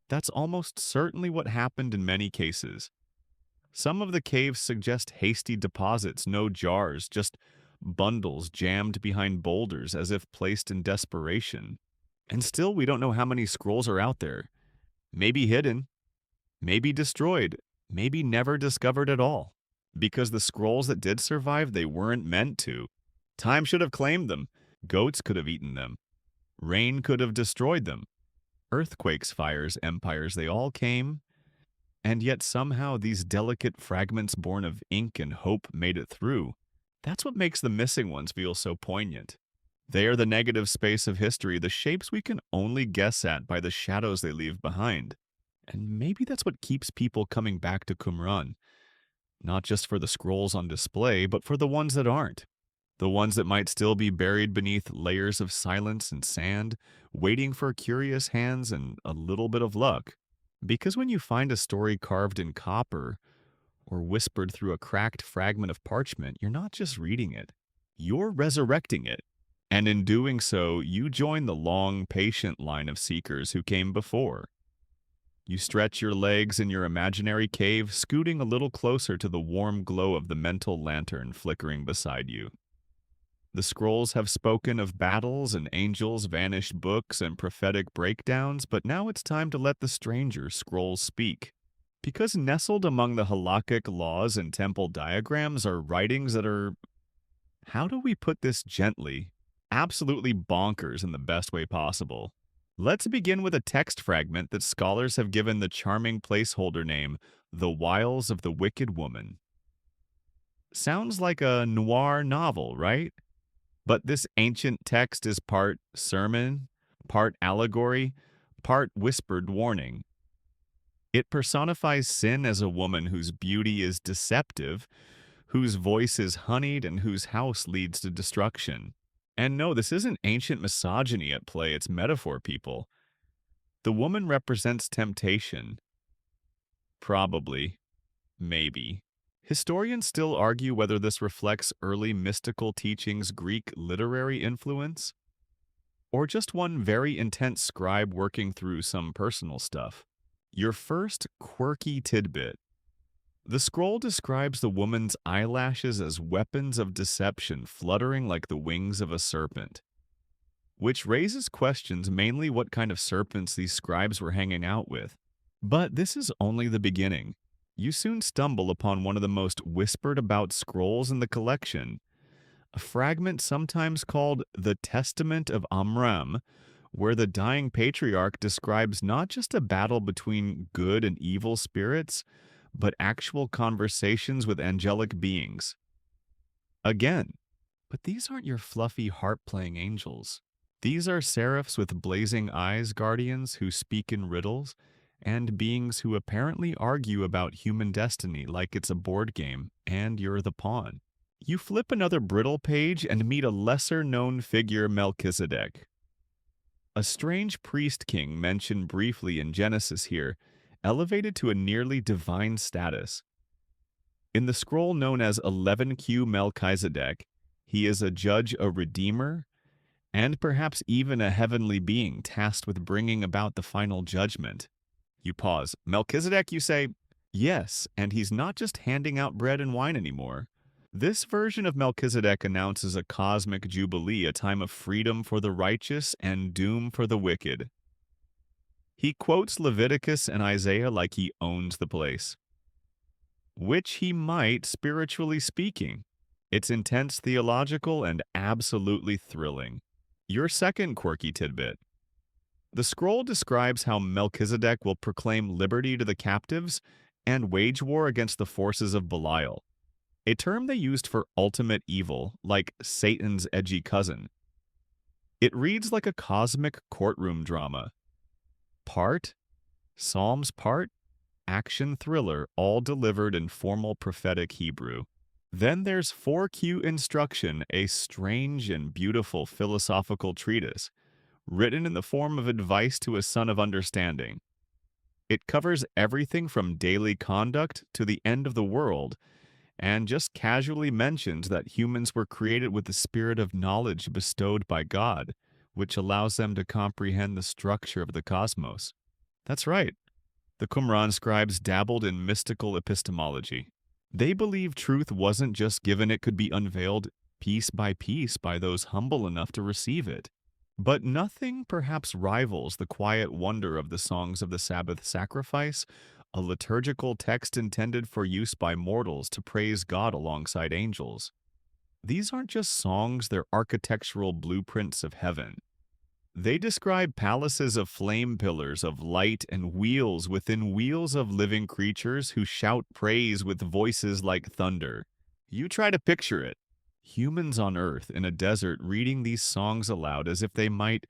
That's almost certainly what happened in many cases. Some of the caves suggest hasty deposits, no jars, just bundles jammed behind boulders as if placed in desperation. And still, we don't know how many scrolls are out there. Maybe hidden, maybe destroyed, maybe never discovered at all. Because the scrolls that did survive, they weren't meant to. Time should have claimed them. Goats could have eaten them. Rain could have destroyed them. Earthquakes, fires, empires, they all came. And yet somehow these delicate fragments born of ink and hope made it through. That's what makes the missing ones feel so poignant. They are the negative space of history, the shapes we can only guess at by the shadows they leave behind. And maybe that's what keeps people coming back to Qumran. Not just for the scrolls on display, but for the ones that aren't. The ones that might still be buried beneath layers of silence and sand, waiting for curious hands and a little bit of luck. Because when you find a story carved in copper or whispered through a cracked fragment of parchment, you're not just reading it, you're resurrecting it. And in doing so, you join the long, patient line of seekers who came before. You stretch your legs in your imaginary cave, scooting a little closer to the warm glow of the mental lantern flickering beside you. The scrolls have spoken of battles and angels, vanished books, and prophetic breakdowns, but now it's time to let the stranger scrolls speak. Because nestled among the halakhic laws and temple diagrams are writings that are, how do we put this gently, absolutely bonkers in the best way possible. Let's begin with a text fragment that scholars have given the charming placeholder name, The Wiles of the Wicked Woman. Sounds like a noir novel, right? But this ancient text is part sermon, part allegory, part whispered warning. It personifies sin as a woman whose beauty is deceptive, whose voice is honeyed, and whose house leads to destruction. And no, this isn't ancient misogyny at play, it's metaphor, people. The woman represents temptation. Probably. Maybe. Historians still argue whether this reflects early mystical teachings' Greek literary influence, or just one very intense scribe working through some personal stuff. Your first quirky tidbit. The scroll describes the woman's eyelashes as weapons of deception fluttering like the wings of a serpent, which raises questions, mainly what kind of serpents these scribes were hanging out with. But this is only the beginning. You soon stumble upon one of the most whispered about scrolls in the collection, a fragment sometimes called the Testament of Amram, where the dying patriarch describes not just a battle between good and evil spirits, but actual conversations with angelic beings. Again, but these aren't your fluffy harp-playing angels. These are seraphs with blazing eyes, guardians who speak in riddles, and beings who apparently argue about human destiny like it's a board game, and you're the pawn. You flip another brittle page and meet a lesser-known figure, Melchizedek. A strange priest-king mentioned briefly in Genesis here, elevated to a nearly divine status. In the scroll known as 11Q Melchizedek, he is a judge, a redeemer, and perhaps even a heavenly being tasked with bringing about the final judgment. You pause. Melchizedek, you say? Yes, and he's not just handing out bread and wine anymore. This version of Melchizedek announces a cosmic jubilee, a time of freedom for the righteous and doom for the wicked. He quotes Leviticus and Isaiah like he owns the place. Which he might, spiritually speaking. It's intense, theological, and absolutely thrilling. Your second quirky tidbit. The scroll describes how Melchizedek will proclaim liberty to the captives and wage war against the forces of Belial, a term they used for ultimate evil, like Satan's edgy cousin. It reads like a cosmic courtroom drama. Part, Psalms part, action thriller, all delivered in formal prophetic Hebrew. Then there's 4Q Instruction, a strange and beautiful philosophical treatise, written in the form of advice to a son of understanding. It covers everything from daily conduct to the end of the world, and just casually mentions that humans were created with the spirit of knowledge bestowed by God, which allows them to comprehend the structure of the cosmos. That's right. The Qumran scribes dabbled in mystical epistemology. They believed truth wasn't just given, it could be unveiled piece by those humble enough to receive it. But nothing perhaps rivals the quiet wonder of the songs of the Sabbath sacrifice, a liturgical text intended for use by mortals to praise God alongside angels. These aren't just songs, they're architectural blueprints of heaven. They describe palaces of flame pillars of light and wheels within wheels of living creatures who shout praise with voices like thunder. You try to picture it. Humans on Earth in a desert reading these songs aloud as if they might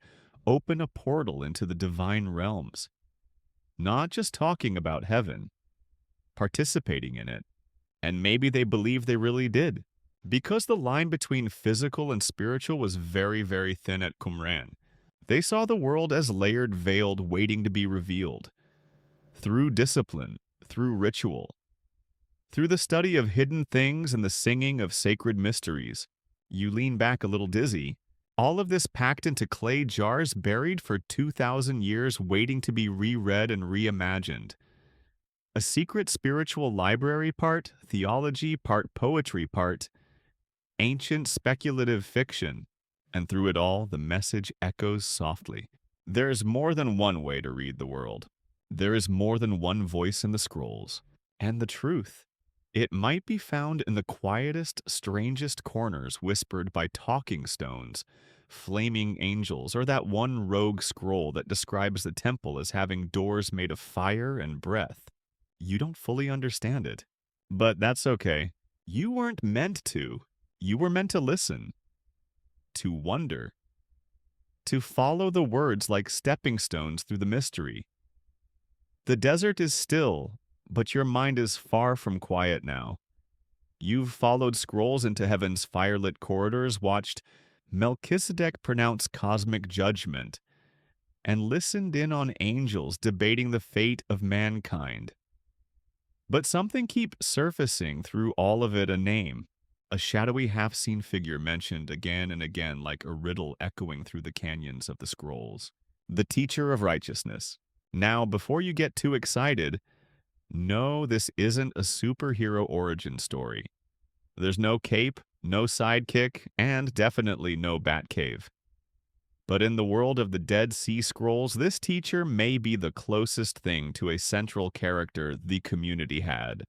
open a portal into the divine realms. Not just talking about heaven, participating in it. And maybe they believe they really did. Because the line between physical and spiritual was very, very thin at Qumran. They saw the world as layered, veiled, waiting to be revealed. Through discipline, through ritual, through the study of hidden things and the singing of sacred mysteries. You lean back a little dizzy. All of this packed into clay jars buried for 2,000 years waiting to be reread and reimagined. A secret spiritual library part, theology part, poetry part, ancient speculative fiction. And through it all, the message echoes softly. There is more than one way to read the world. There is more than one voice in the scrolls. And the truth, it might be found in the quietest, strangest corners whispered by talking stones, flaming angels, or that one rogue scroll that describes the temple as having doors made of fire and breath. You don't fully understand it. But that's okay. You weren't meant to. You were meant to listen. To wonder, to follow the words like stepping stones through the mystery. The desert is still, but your mind is far from quiet now. You've followed scrolls into heaven's firelit corridors, watched Melchizedek pronounce cosmic judgment, and listened in on angels debating the fate of mankind. But something keeps surfacing through all of it: a name. A shadowy half-seen figure mentioned again and again like a riddle echoing through the canyons of the scrolls. The teacher of righteousness. Now, before you get too excited, no, this isn't a superhero origin story. There's no cape, no sidekick, and definitely no Batcave. But in the world of the Dead Sea Scrolls, this teacher may be the closest thing to a central character the community had.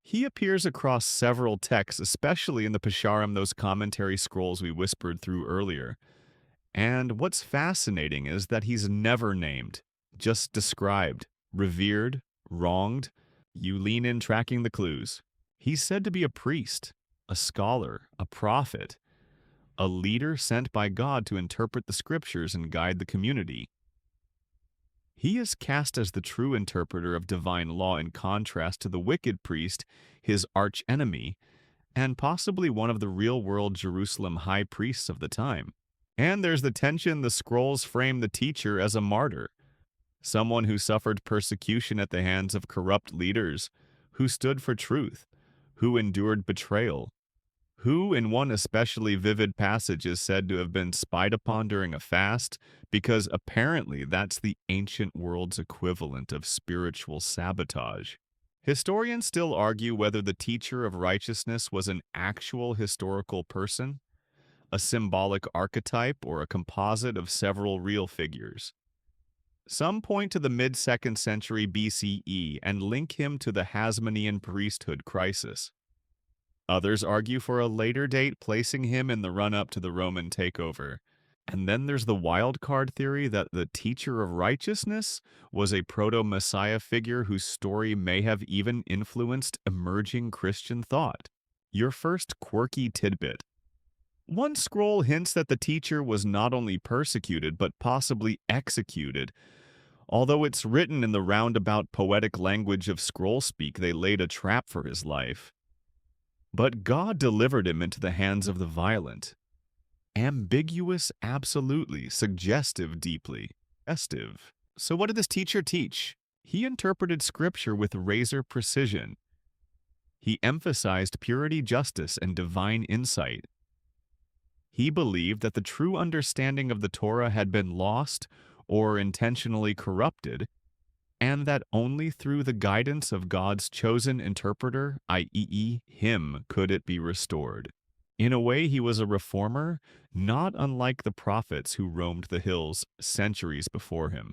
He appears across several texts, especially in the Pesharim, those commentary scrolls we whispered through earlier. And what's fascinating is that he's never named, just described, revered, wronged. You lean in tracking the clues. He's said to be a priest, a scholar, a prophet, a leader sent by God to interpret the scriptures and guide the community. He is cast as the true interpreter of divine law in contrast to the wicked priest, his archenemy, and possibly one of the real-world Jerusalem high priests of the time. And there's the tension: the scrolls frame the teacher as a martyr, someone who suffered persecution at the hands of corrupt leaders, who stood for truth, who endured betrayal, who, in one especially vivid passage, is said to have been spied upon during a fast, because apparently that's the ancient world's equivalent of spiritual sabotage. Historians still argue whether the teacher of righteousness was an actual historical person, a symbolic archetype, or a composite of several real figures. Some point to the mid-2nd century BCE and link him to the Hasmonean priesthood crisis. Others argue for a later date, placing him in the run-up to the Roman takeover. And then there's the wild card theory that the teacher of righteousness was a proto-Messiah figure whose story may have even influenced emerging Christian thought. Your first quirky tidbit. One scroll hints that the teacher was not only persecuted but possibly executed. Although it's written in the roundabout poetic language of scroll speak, they laid a trap for his life. But God delivered him into the hands of the violent. Ambiguous, absolutely. Suggestive, deeply. Suggestive. So what did this teacher teach? He interpreted scripture with razor precision. He emphasized purity, justice, and divine insight. He believed that the true understanding of the Torah had been lost or intentionally corrupted, and that only through the guidance of God's chosen interpreter, i.e., him, could it be restored. In a way, he was a reformer, not unlike the prophets who roamed the hills centuries before him,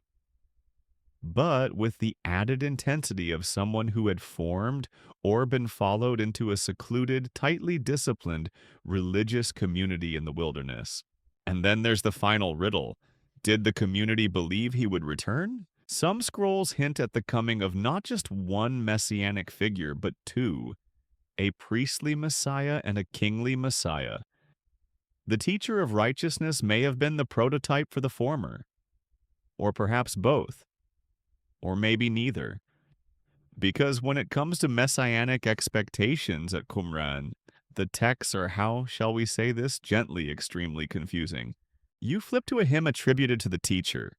but with the added intensity of someone who had formed or been followed into a secluded, tightly disciplined religious community in the wilderness. And then there's the final riddle. Did the community believe he would return? Some scrolls hint at the coming of not just one messianic figure, but two, a priestly Messiah and a kingly Messiah. The teacher of righteousness may have been the prototype for the former, or perhaps both, or maybe neither. Because when it comes to messianic expectations at Qumran, the texts are, how shall we say this, gently extremely confusing. You flip to a hymn attributed to the teacher.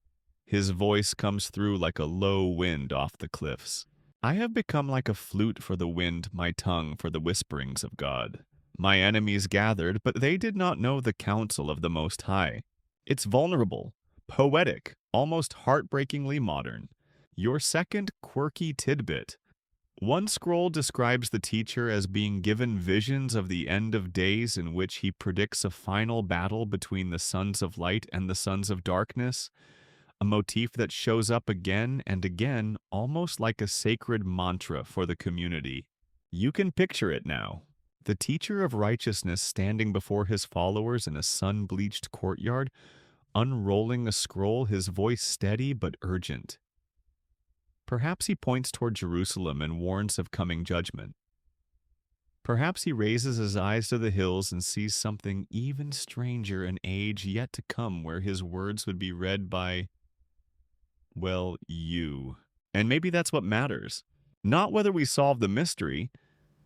His voice comes through like a low wind off the cliffs. I have become like a flute for the wind, my tongue for the whisperings of God. My enemies gathered, but they did not know the counsel of the Most High. It's vulnerable, poetic, almost heartbreakingly modern. Your second quirky tidbit. One scroll describes the teacher as being given visions of the end of days in which he predicts a final battle between the sons of light and the sons of darkness, a motif that shows up again and again, almost like a sacred mantra for the community. You can picture it now. The teacher of righteousness standing before his followers in a sun-bleached courtyard, unrolling a scroll, his voice steady but urgent. Perhaps he points toward Jerusalem and warns of coming judgment. Perhaps he raises his eyes to the hills and sees something even stranger, an age yet to come where his words would be read by, well, you. And maybe that's what matters. Not whether we solve the mystery,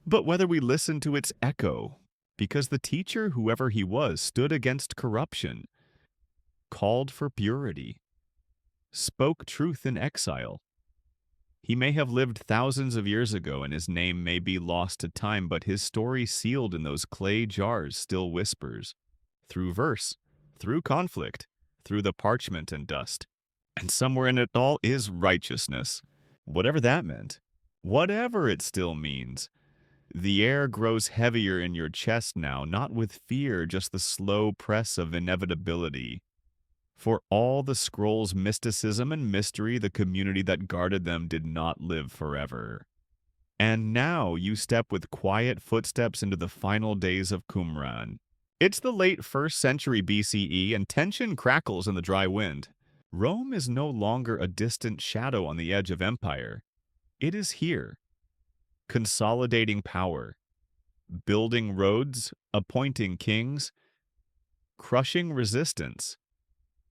but whether we listen to its echo. Because the teacher, whoever he was, stood against corruption, called for purity, spoke truth in exile. He may have lived thousands of years ago and his name may be lost to time, but his story sealed in those clay jars still whispers. Through verse, through conflict, through the parchment and dust. And somewhere in it all is righteousness. Whatever that meant. Whatever it still means. The air grows heavier in your chest now, not with fear, just the slow press of inevitability. For all the scrolls' mysticism and mystery, the community that guarded them did not live forever. And now you step with quiet footsteps into the final days of Qumran. It's the late 1st century BCE, and tension crackles in the dry wind. Rome is no longer a distant shadow on the edge of empire. It is here, consolidating power, building roads, appointing kings, crushing resistance,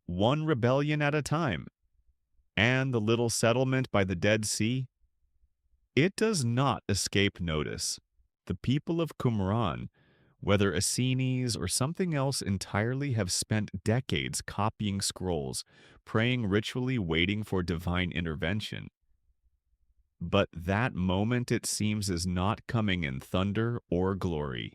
one rebellion at a time. And the little settlement by the Dead Sea? It does not escape notice. The people of Qumran, whether Essenes or something else entirely, have spent decades copying scrolls, praying ritually, waiting for divine intervention. But that moment, it seems, is not coming in thunder or glory.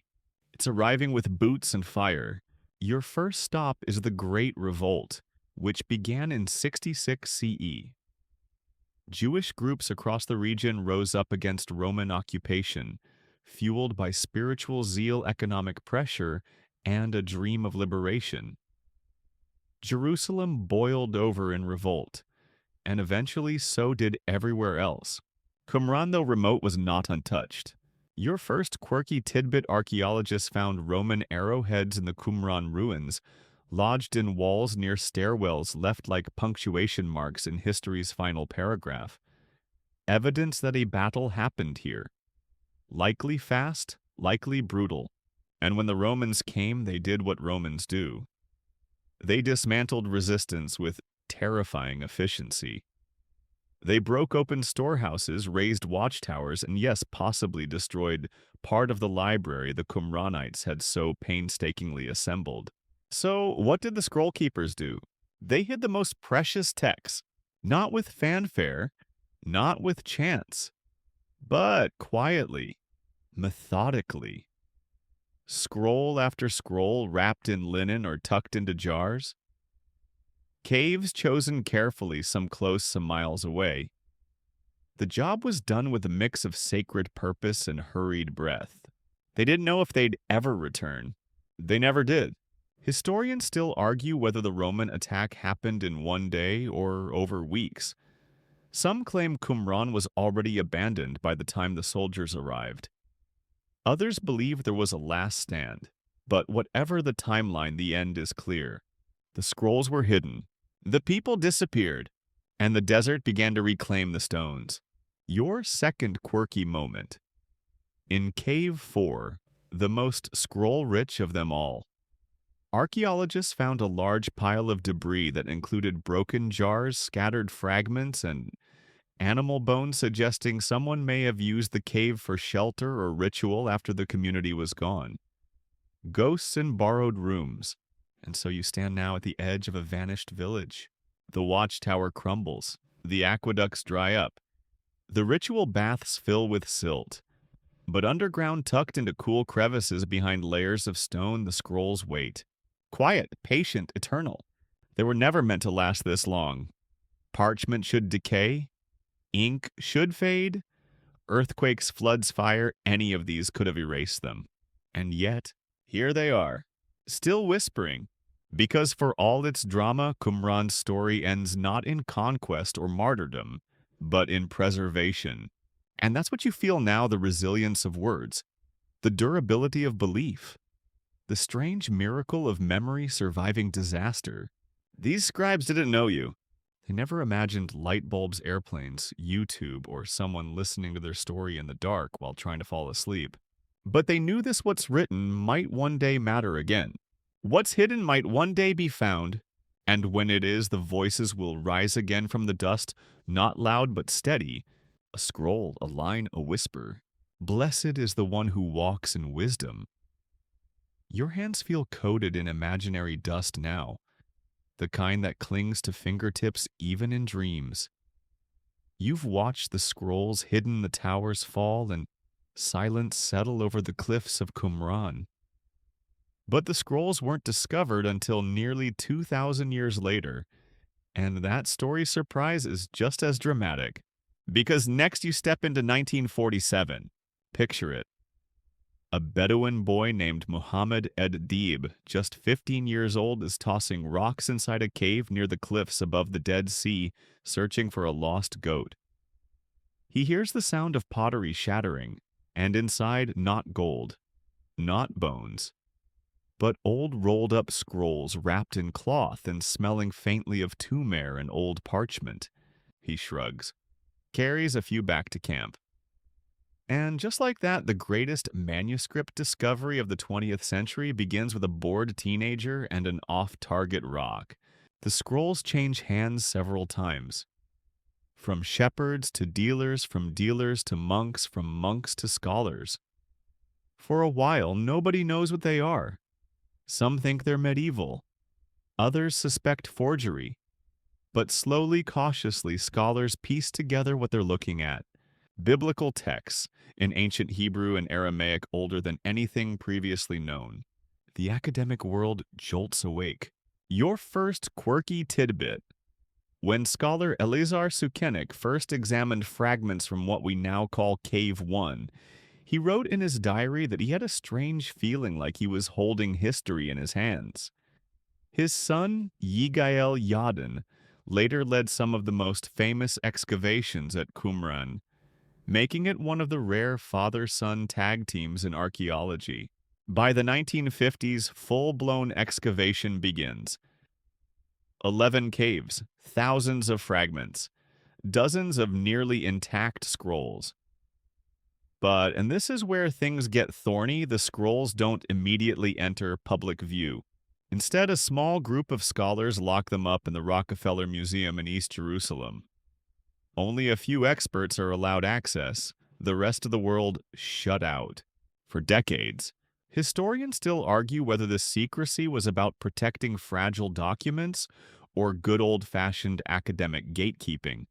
It's arriving with boots and fire. Your first stop is the Great Revolt, which began in 66 CE. Jewish groups across the region rose up against Roman occupation, fueled by spiritual zeal, economic pressure, and a dream of liberation. Jerusalem boiled over in revolt, and eventually so did everywhere else. Qumran, though remote, was not untouched. Your first quirky tidbit: archaeologists found Roman arrowheads in the Qumran ruins, lodged in walls near stairwells left like punctuation marks in history's final paragraph. Evidence that a battle happened here. Likely fast, likely brutal. And when the Romans came, they did what Romans do. They dismantled resistance with terrifying efficiency. They broke open storehouses, raised watchtowers, and yes, possibly destroyed part of the library the Qumranites had so painstakingly assembled. So, what did the scroll keepers do? They hid the most precious texts, not with fanfare, not with chance, but quietly, methodically. Scroll after scroll wrapped in linen or tucked into jars. Caves chosen carefully, some close, some miles away. The job was done with a mix of sacred purpose and hurried breath. They didn't know if they'd ever return. They never did. Historians still argue whether the Roman attack happened in one day or over weeks. Some claim Qumran was already abandoned by the time the soldiers arrived. Others believe there was a last stand. But whatever the timeline, the end is clear. The scrolls were hidden, the people disappeared, and the desert began to reclaim the stones. Your second quirky moment. In Cave 4, the most scroll-rich of them all, archaeologists found a large pile of debris that included broken jars, scattered fragments, and animal bones suggesting someone may have used the cave for shelter or ritual after the community was gone. Ghosts in borrowed rooms. And so you stand now at the edge of a vanished village. The watchtower crumbles. The aqueducts dry up. The ritual baths fill with silt. But underground, tucked into cool crevices behind layers of stone, the scrolls wait. Quiet, patient, eternal. They were never meant to last this long. Parchment should decay. Ink should fade. Earthquakes, floods, fire, any of these could have erased them. And yet, here they are, still whispering, because for all its drama, Qumran's story ends not in conquest or martyrdom, but in preservation. And that's what you feel now, the resilience of words, the durability of belief, the strange miracle of memory surviving disaster. These scribes didn't know you. They never imagined light bulbs, airplanes, YouTube, or someone listening to their story in the dark while trying to fall asleep. But they knew this what's written might one day matter again. What's hidden might one day be found, and when it is, the voices will rise again from the dust, not loud but steady. A scroll, a line, a whisper. Blessed is the one who walks in wisdom. Your hands feel coated in imaginary dust now, the kind that clings to fingertips even in dreams. You've watched the scrolls hidden in the towers fall and silence settle over the cliffs of Qumran. But the scrolls weren't discovered until nearly 2,000 years later, and that story's surprise is just as dramatic. Because next you step into 1947. Picture it. A Bedouin boy named Muhammad ed-Dib, just 15 years old, is tossing rocks inside a cave near the cliffs above the Dead Sea, searching for a lost goat. He hears the sound of pottery shattering, and inside not gold, not bones, but old rolled-up scrolls wrapped in cloth and smelling faintly of tumor and old parchment. He shrugs, carries a few back to camp. And just like that, the greatest manuscript discovery of the 20th century begins with a bored teenager and an off-target rock. The scrolls change hands several times. From shepherds to dealers, from dealers to monks, from monks to scholars. For a while, nobody knows what they are. Some think they're medieval. Others suspect forgery. But slowly, cautiously, scholars piece together what they're looking at. Biblical texts, in ancient Hebrew and Aramaic older than anything previously known. The academic world jolts awake. Your first quirky tidbit. When scholar Elazar Sukenik first examined fragments from what we now call Cave 1, he wrote in his diary that he had a strange feeling like he was holding history in his hands. His son, Yigael Yadin, later led some of the most famous excavations at Qumran, making it one of the rare father-son tag teams in archaeology. By the 1950s, full-blown excavation begins. 11 caves, thousands of fragments, dozens of nearly intact scrolls. But, and this is where things get thorny, the scrolls don't immediately enter public view. Instead, a small group of scholars lock them up in the Rockefeller Museum in East Jerusalem. Only a few experts are allowed access, the rest of the world shut out. For decades, historians still argue whether the secrecy was about protecting fragile documents or good old-fashioned academic gatekeeping.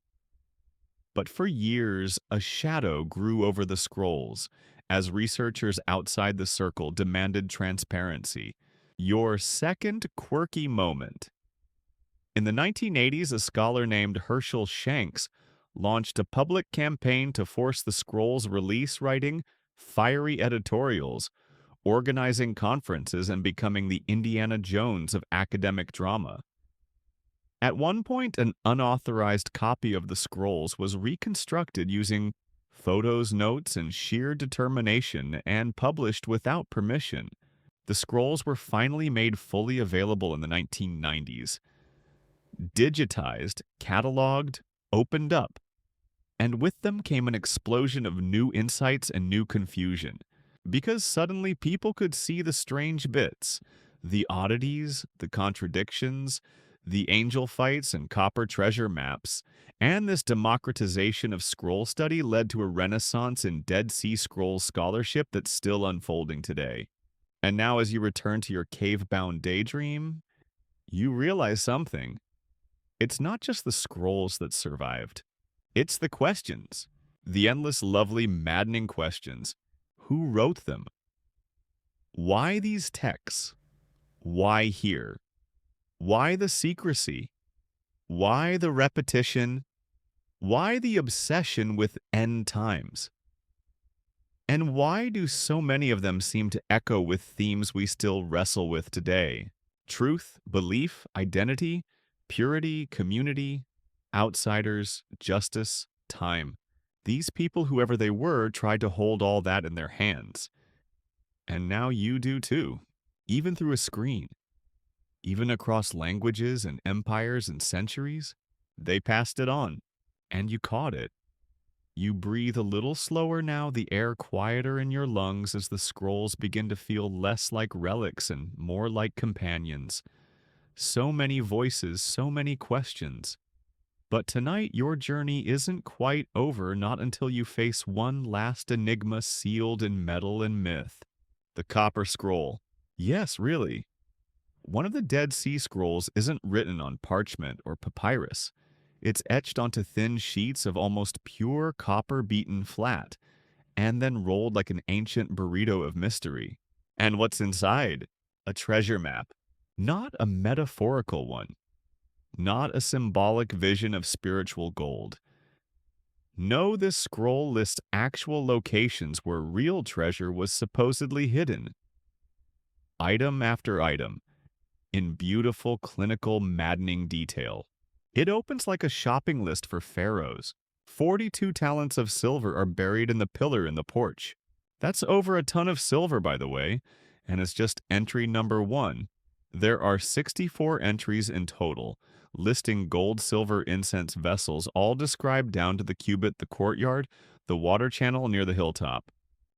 But for years, a shadow grew over the scrolls as researchers outside the circle demanded transparency. Your second quirky moment. In the 1980s, a scholar named Herschel Shanks launched a public campaign to force the scroll's release, writing fiery editorials, organizing conferences, and becoming the Indiana Jones of academic drama. At one point, an unauthorized copy of the scrolls was reconstructed using photos, notes, and sheer determination, and published without permission. The scrolls were finally made fully available in the 1990s. Digitized, cataloged, opened up. And with them came an explosion of new insights and new confusion. Because suddenly people could see the strange bits, the oddities, the contradictions, the angel fights and copper treasure maps, and this democratization of scroll study led to a renaissance in Dead Sea Scrolls scholarship that's still unfolding today. And now as you return to your cave-bound daydream, you realize something. It's not just the scrolls that survived. It's the questions. The endless, lovely, maddening questions. Who wrote them? Why these texts? Why here? Why the secrecy? Why the repetition? Why the obsession with end times? And why do so many of them seem to echo with themes we still wrestle with today? Truth, belief, identity, purity, community, outsiders, justice, time. These people, whoever they were, tried to hold all that in their hands. And now you do too, even through a screen. Even across languages and empires and centuries, they passed it on, and you caught it. You breathe a little slower now, the air quieter in your lungs as the scrolls begin to feel less like relics and more like companions. So many voices, so many questions. But tonight, your journey isn't quite over, not until you face one last enigma sealed in metal and myth. The Copper Scroll. Yes, really. One of the Dead Sea Scrolls isn't written on parchment or papyrus. It's etched onto thin sheets of almost pure copper beaten flat, and then rolled like an ancient burrito of mystery. And what's inside? A treasure map. Not a metaphorical one. Not a symbolic vision of spiritual gold. No, this scroll lists actual locations where real treasure was supposedly hidden. Item after item, in beautiful, clinical, maddening detail. It opens like a shopping list for pharaohs. 42 talents of silver are buried in the pillar in the porch. That's over a ton of silver, by the way, and it's just entry number 1. There are 64 entries in total, listing gold, silver, incense vessels, all described down to the cubit, the courtyard, the water channel near the hilltop.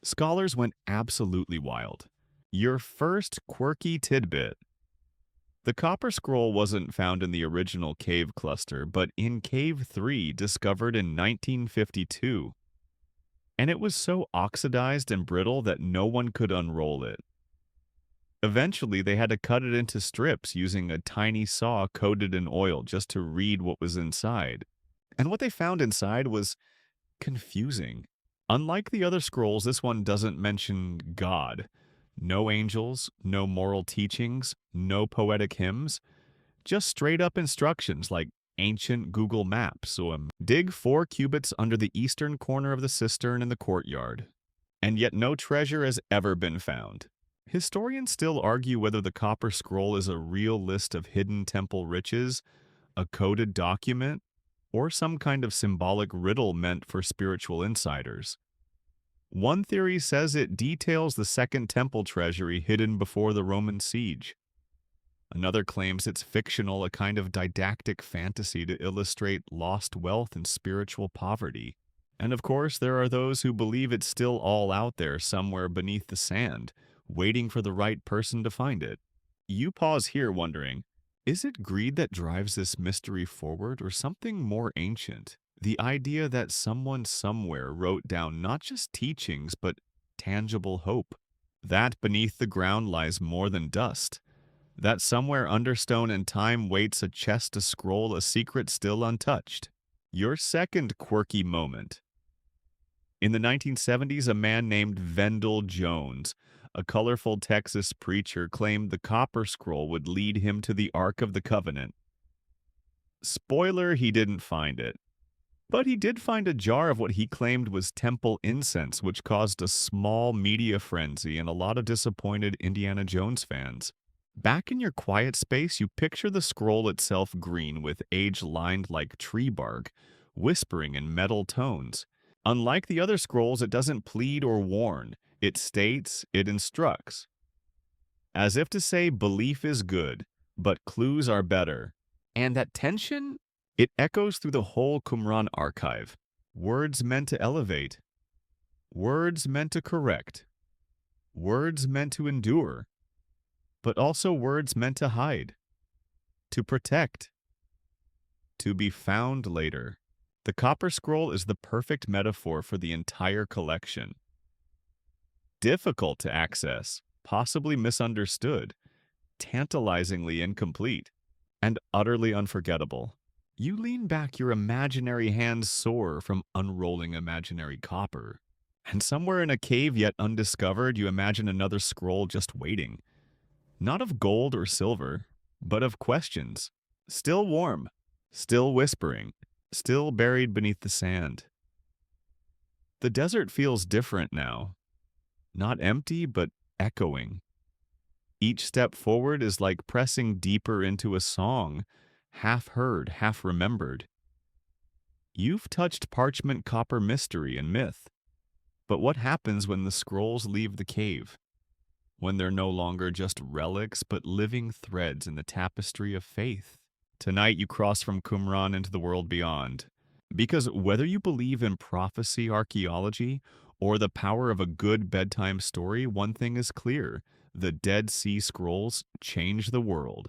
Scholars went absolutely wild. Your first quirky tidbit. The Copper Scroll wasn't found in the original cave cluster, but in Cave 3, discovered in 1952. And it was so oxidized and brittle that no one could unroll it. Eventually, they had to cut it into strips using a tiny saw coated in oil just to read what was inside. And what they found inside was confusing. Unlike the other scrolls, this one doesn't mention God. No angels, no moral teachings, no poetic hymns, just straight-up instructions like ancient Google Maps. So dig 4 cubits under the eastern corner of the cistern in the courtyard. And yet no treasure has ever been found. Historians still argue whether the Copper Scroll is a real list of hidden temple riches, a coded document, or some kind of symbolic riddle meant for spiritual insiders. One theory says it details the Second Temple treasury hidden before the Roman siege. Another claims it's fictional, a kind of didactic fantasy to illustrate lost wealth and spiritual poverty. And of course, there are those who believe it's still all out there somewhere beneath the sand, waiting for the right person to find it. You pause here wondering, is it greed that drives this mystery forward or something more ancient? The idea that someone somewhere wrote down not just teachings, but tangible hope. That beneath the ground lies more than dust. That somewhere under stone and time waits a chest to scroll a secret still untouched. Your second quirky moment. In the 1970s, a man named Vendell Jones, a colorful Texas preacher, claimed the copper scroll would lead him to the Ark of the Covenant. Spoiler, he didn't find it. But he did find a jar of what he claimed was temple incense, which caused a small media frenzy and a lot of disappointed Indiana Jones fans. Back in your quiet space, you picture the scroll itself green with age lined like tree bark, whispering in metal tones. Unlike the other scrolls, it doesn't plead or warn. It states, it instructs. As if to say, belief is good, but clues are better. And that tension? It echoes through the whole Qumran archive. Words meant to elevate. Words meant to correct. Words meant to endure. But also words meant to hide. To protect. To be found later. The copper scroll is the perfect metaphor for the entire collection. Difficult to access, possibly misunderstood, tantalizingly incomplete, and utterly unforgettable. You lean back, your imaginary hands soar from unrolling imaginary copper. And somewhere in a cave yet undiscovered, you imagine another scroll just waiting. Not of gold or silver, but of questions. Still warm, still whispering, still buried beneath the sand. The desert feels different now. Not empty, but echoing. Each step forward is like pressing deeper into a song, half heard, half remembered. You've touched parchment copper mystery and myth. But what happens when the scrolls leave the cave? When they're no longer just relics, but living threads in the tapestry of faith? Tonight you cross from Qumran into the world beyond. Because whether you believe in prophecy, archaeology, or the power of a good bedtime story, one thing is clear. The Dead Sea Scrolls change the world.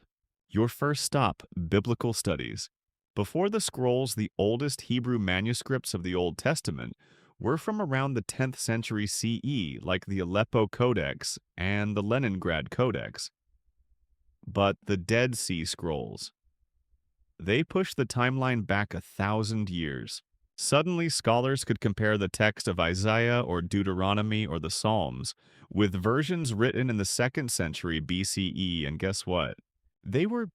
Your first stop, biblical studies. Before the scrolls, the oldest Hebrew manuscripts of the Old Testament were from around the 10th century CE, like the Aleppo Codex and the Leningrad Codex. But the Dead Sea Scrolls, they push the timeline back 1,000 years. Suddenly, scholars could compare the text of Isaiah or Deuteronomy or the Psalms with versions written in the 2nd century BCE, and guess what? They were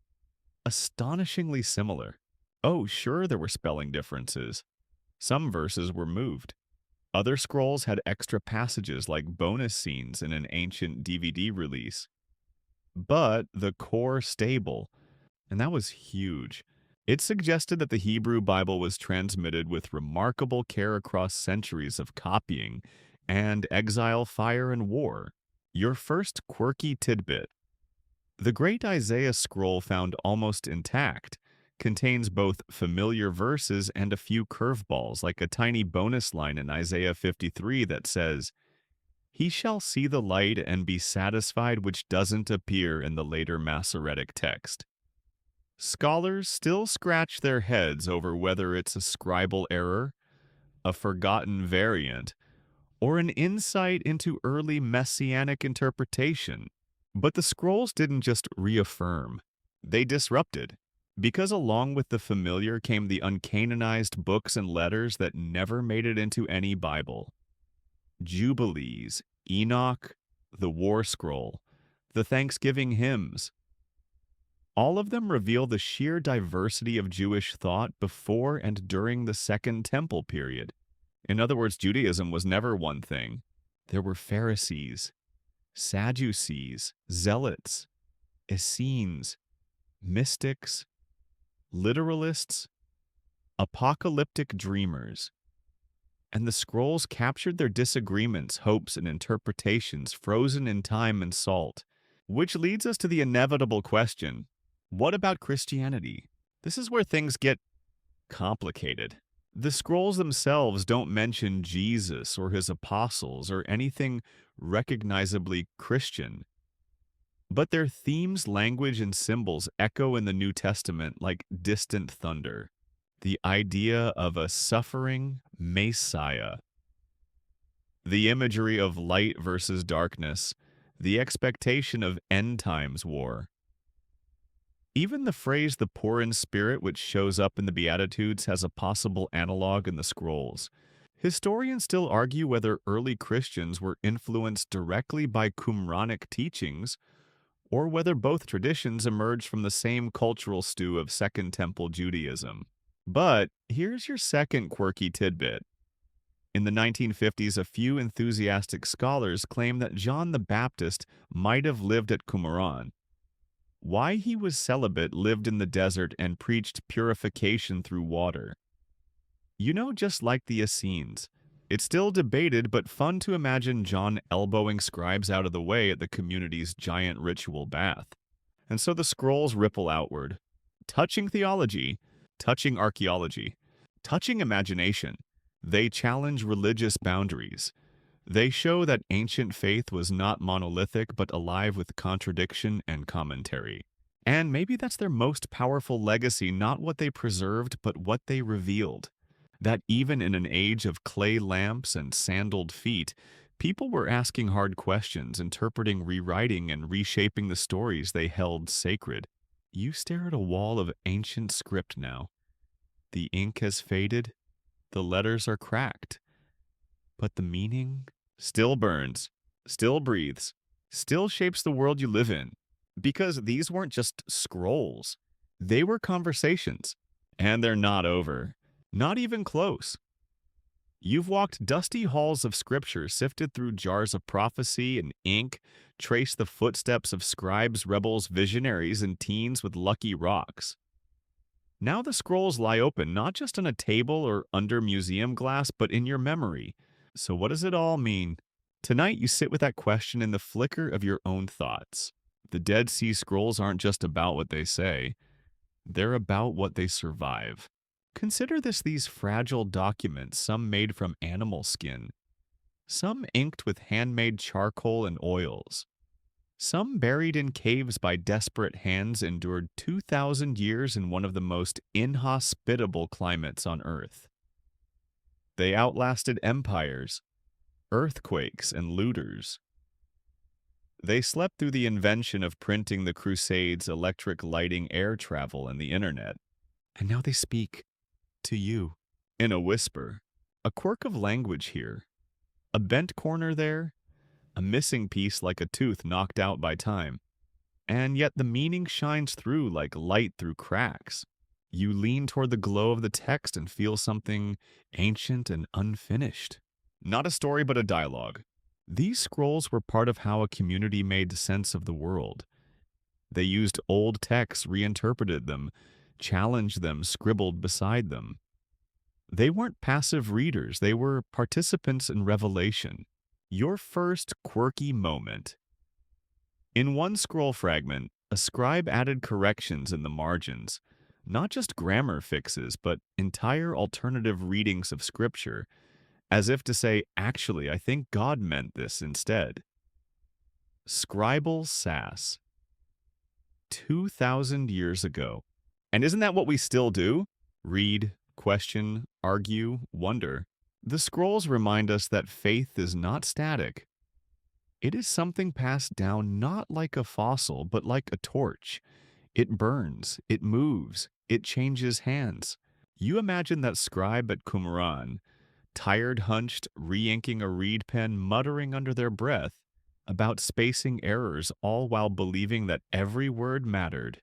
astonishingly similar. Oh, sure, there were spelling differences. Some verses were moved. Other scrolls had extra passages like bonus scenes in an ancient DVD release. But the core stable, and that was huge. It suggested that the Hebrew Bible was transmitted with remarkable care across centuries of copying and exile, fire, and war. Your first quirky tidbit. The great Isaiah scroll, found almost intact, contains both familiar verses and a few curveballs, like a tiny bonus line in Isaiah 53 that says, "He shall see the light and be satisfied," which doesn't appear in the later Masoretic text. Scholars still scratch their heads over whether it's a scribal error, a forgotten variant, or an insight into early messianic interpretation. But the scrolls didn't just reaffirm, they disrupted. Because along with the familiar came the uncanonized books and letters that never made it into any Bible. Jubilees, Enoch, the War Scroll, the Thanksgiving hymns. All of them reveal the sheer diversity of Jewish thought before and during the Second Temple period. In other words, Judaism was never one thing. There were Pharisees, Sadducees, Zealots, Essenes, mystics, literalists, apocalyptic dreamers. and the scrolls captured their disagreements, hopes, and interpretations frozen in time and salt. Which leads us to the inevitable question: what about Christianity? This is where things get complicated. The scrolls themselves don't mention Jesus or his apostles or anything recognizably Christian, but their themes, language, and symbols echo in the New Testament like distant thunder. The idea of a suffering Messiah, the imagery of light versus darkness, the expectation of end times war. Even the phrase the poor in spirit, which shows up in the Beatitudes, has a possible analog in the scrolls. Historians still argue whether early Christians were influenced directly by Qumranic teachings or whether both traditions emerged from the same cultural stew of Second Temple Judaism. But here's your second quirky tidbit. In the 1950s, a few enthusiastic scholars claimed that John the Baptist might have lived at Qumran. Why he was celibate, lived in the desert, and preached purification through water. Just like the Essenes. It's still debated, but fun to imagine John elbowing scribes out of the way at the community's giant ritual bath. And so the scrolls ripple outward, touching theology, touching archaeology, touching imagination. They challenge religious boundaries. They show that ancient faith was not monolithic but alive with contradiction and commentary. And maybe that's their most powerful legacy, not what they preserved, but what they revealed. That even in an age of clay lamps and sandaled feet, people were asking hard questions, interpreting, rewriting, and reshaping the stories they held sacred. You stare at a wall of ancient script now. The ink has faded, the letters are cracked, but the meaning still burns, still breathes, still shapes the world you live in. Because these weren't just scrolls, they were conversations. And they're not over. Not even close. You've walked dusty halls of scripture, sifted through jars of prophecy and ink, traced the footsteps of scribes, rebels, visionaries, and teens with lucky rocks. Now the scrolls lie open, not just on a table or under museum glass, but in your memory. So what does it all mean? Tonight you sit with that question in the flicker of your own thoughts. The Dead Sea Scrolls aren't just about what they say. They're about what they survive. Consider these fragile documents, some made from animal skin, some inked with handmade charcoal and oils, some buried in caves by desperate hands, endured 2,000 years in one of the most inhospitable climates on Earth. They outlasted empires, earthquakes, and looters. They slept through the invention of printing, the Crusades, electric lighting, air travel, and the internet. And now they speak to you in a whisper. A quirk of language here, a bent corner there, a missing piece like a tooth knocked out by time. And yet the meaning shines through like light through cracks. You lean toward the glow of the text and feel something ancient and unfinished. Not a story, but a dialogue. These scrolls were part of how a community made sense of the world. They used old texts, reinterpreted them, challenged them, scribbled beside them. They weren't passive readers, they were participants in revelation. Your first quirky moment. In one scroll fragment, a scribe added corrections in the margins, not just grammar fixes, but entire alternative readings of scripture, as if to say, actually, I think God meant this instead. Scribal sass. 2,000 years ago. And isn't that what we still do? Read, question, argue, wonder. The scrolls remind us that faith is not static. It is something passed down not like a fossil, but like a torch. It burns, it moves, it changes hands. You imagine that scribe at Qumran, tired, hunched, re-inking a reed pen, muttering under their breath about spacing errors, all while believing that every word mattered.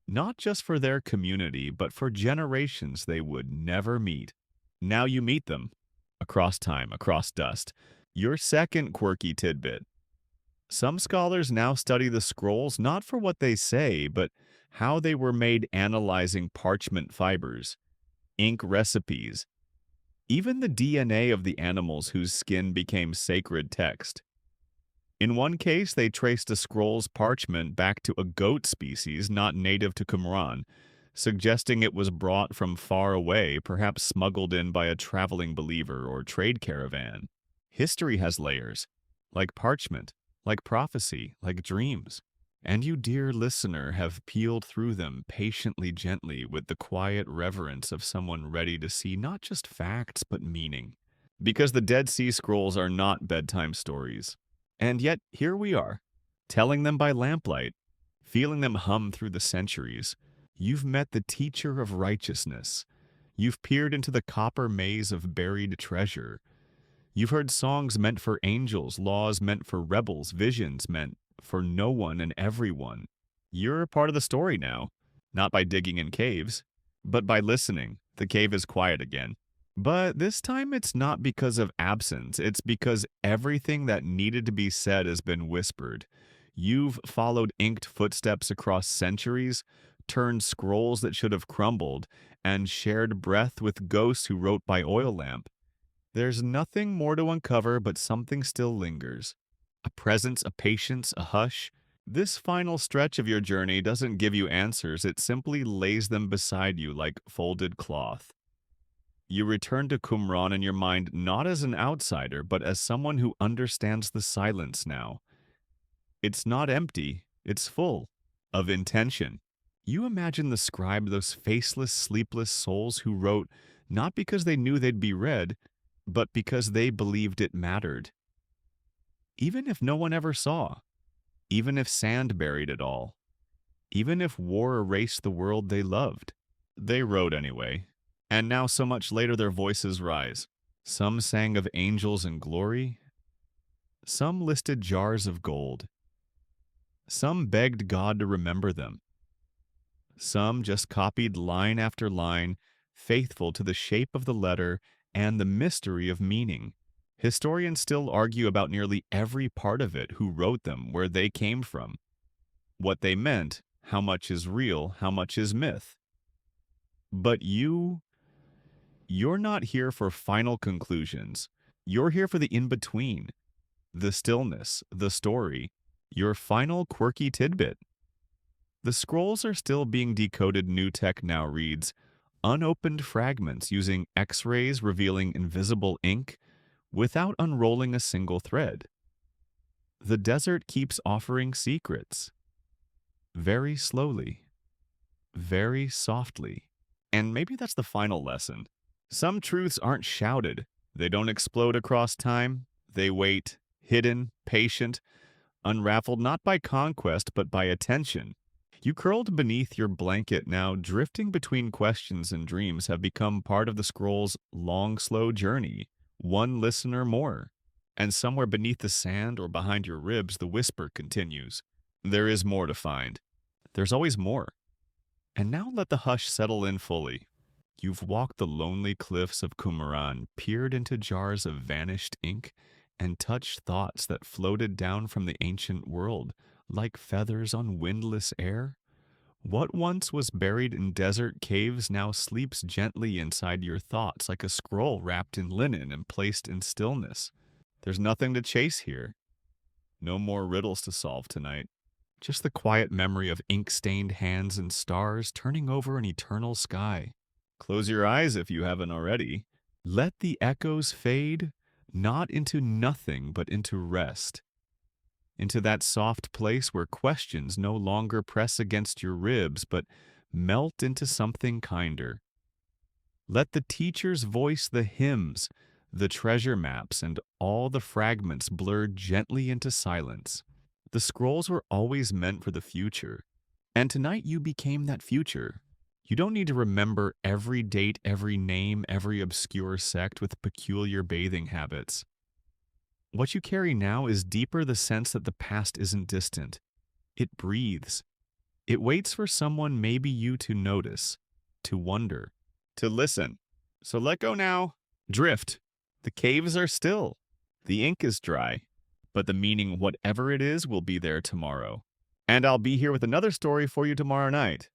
Not just for their community, but for generations they would never meet. Now you meet them, across time, across dust. Your second quirky tidbit. Some scholars now study the scrolls not for what they say, but how they were made, analyzing parchment fibers, ink recipes, even the DNA of the animals whose skin became sacred text. In one case, they traced a scroll's parchment back to a goat species not native to Qumran, suggesting it was brought from far away, perhaps smuggled in by a traveling believer or trade caravan. History has layers, like parchment, like prophecy, like dreams. And you, dear listener, have peeled through them patiently, gently, with the quiet reverence of someone ready to see not just facts, but meaning. Because the Dead Sea Scrolls are not bedtime stories. And yet, here we are, telling them by lamplight, feeling them hum through the centuries. You've met the teacher of righteousness. You've peered into the copper maze of buried treasure. You've heard songs meant for angels, laws meant for rebels, visions meant for no one and everyone. You're a part of the story now, not by digging in caves, but by listening. The cave is quiet again. But this time it's not because of absence, it's because everything that needed to be said has been whispered. You've followed inked footsteps across centuries, turned scrolls that should have crumbled, and shared breath with ghosts who wrote by oil lamp. There's nothing more to uncover, but something still lingers. A presence, a patience, a hush. This final stretch of your journey doesn't give you answers, it simply lays them beside you like folded cloth. You return to Qumran in your mind not as an outsider, but as someone who understands the silence now. It's not empty, it's full of intention. You imagine the scribe, those faceless, sleepless souls who wrote not because they knew they'd be read, but because they believed it mattered. Even if no one ever saw, even if sand buried it all, even if war erased the world they loved, they wrote anyway. And now so much later their voices rise. Some sang of angels and glory. Some listed jars of gold. Some begged God to remember them. Some just copied line after line, faithful to the shape of the letter and the mystery of meaning. Historians still argue about nearly every part of it, who wrote them, where they came from, what they meant, how much is real, how much is myth. But you're not here for final conclusions. You're here for the in-between, the stillness, the story, your final quirky tidbit. The scrolls are still being decoded. New tech now reads, unopened fragments using X-rays revealing invisible ink without unrolling a single thread. The desert keeps offering secrets. Very slowly, very softly. And maybe that's the final lesson. Some truths aren't shouted. They don't explode across time. They wait, hidden, patient, unraveled not by conquest but by attention. You curled beneath your blanket now, drifting between questions and dreams, have become part of the scroll's long, slow journey. One listener more. And somewhere beneath the sand or behind your ribs, the whisper continues. There is more to find. There's always more. And now let the hush settle in fully. You've walked the lonely cliffs of Qumran, peered into jars of vanished ink, and touched thoughts that floated down from the ancient world, like feathers on windless air. What once was buried in desert caves now sleeps gently inside your thoughts like a scroll wrapped in linen and placed in stillness. There's nothing to chase here. No more riddles to solve tonight. Just the quiet memory of ink-stained hands and stars turning over an eternal sky. Close your eyes if you haven't already. Let the echoes fade, not into nothing, but into rest. Into that soft place where questions no longer press against your ribs, but melt into something kinder. Let the teacher's voice the hymns, the treasure maps, and all the fragments blur gently into silence. The scrolls were always meant for the future, and tonight you became that future. You don't need to remember every date, every name, every obscure sect with peculiar bathing habits. What you carry now is deeper, the sense that the past isn't distant. It breathes. It waits for someone, maybe you, to notice, to wonder, to listen. So let go now. Drift. The caves are still. The ink is dry. But the meaning, whatever it is, will be there tomorrow. And I'll be here with another story for you tomorrow night.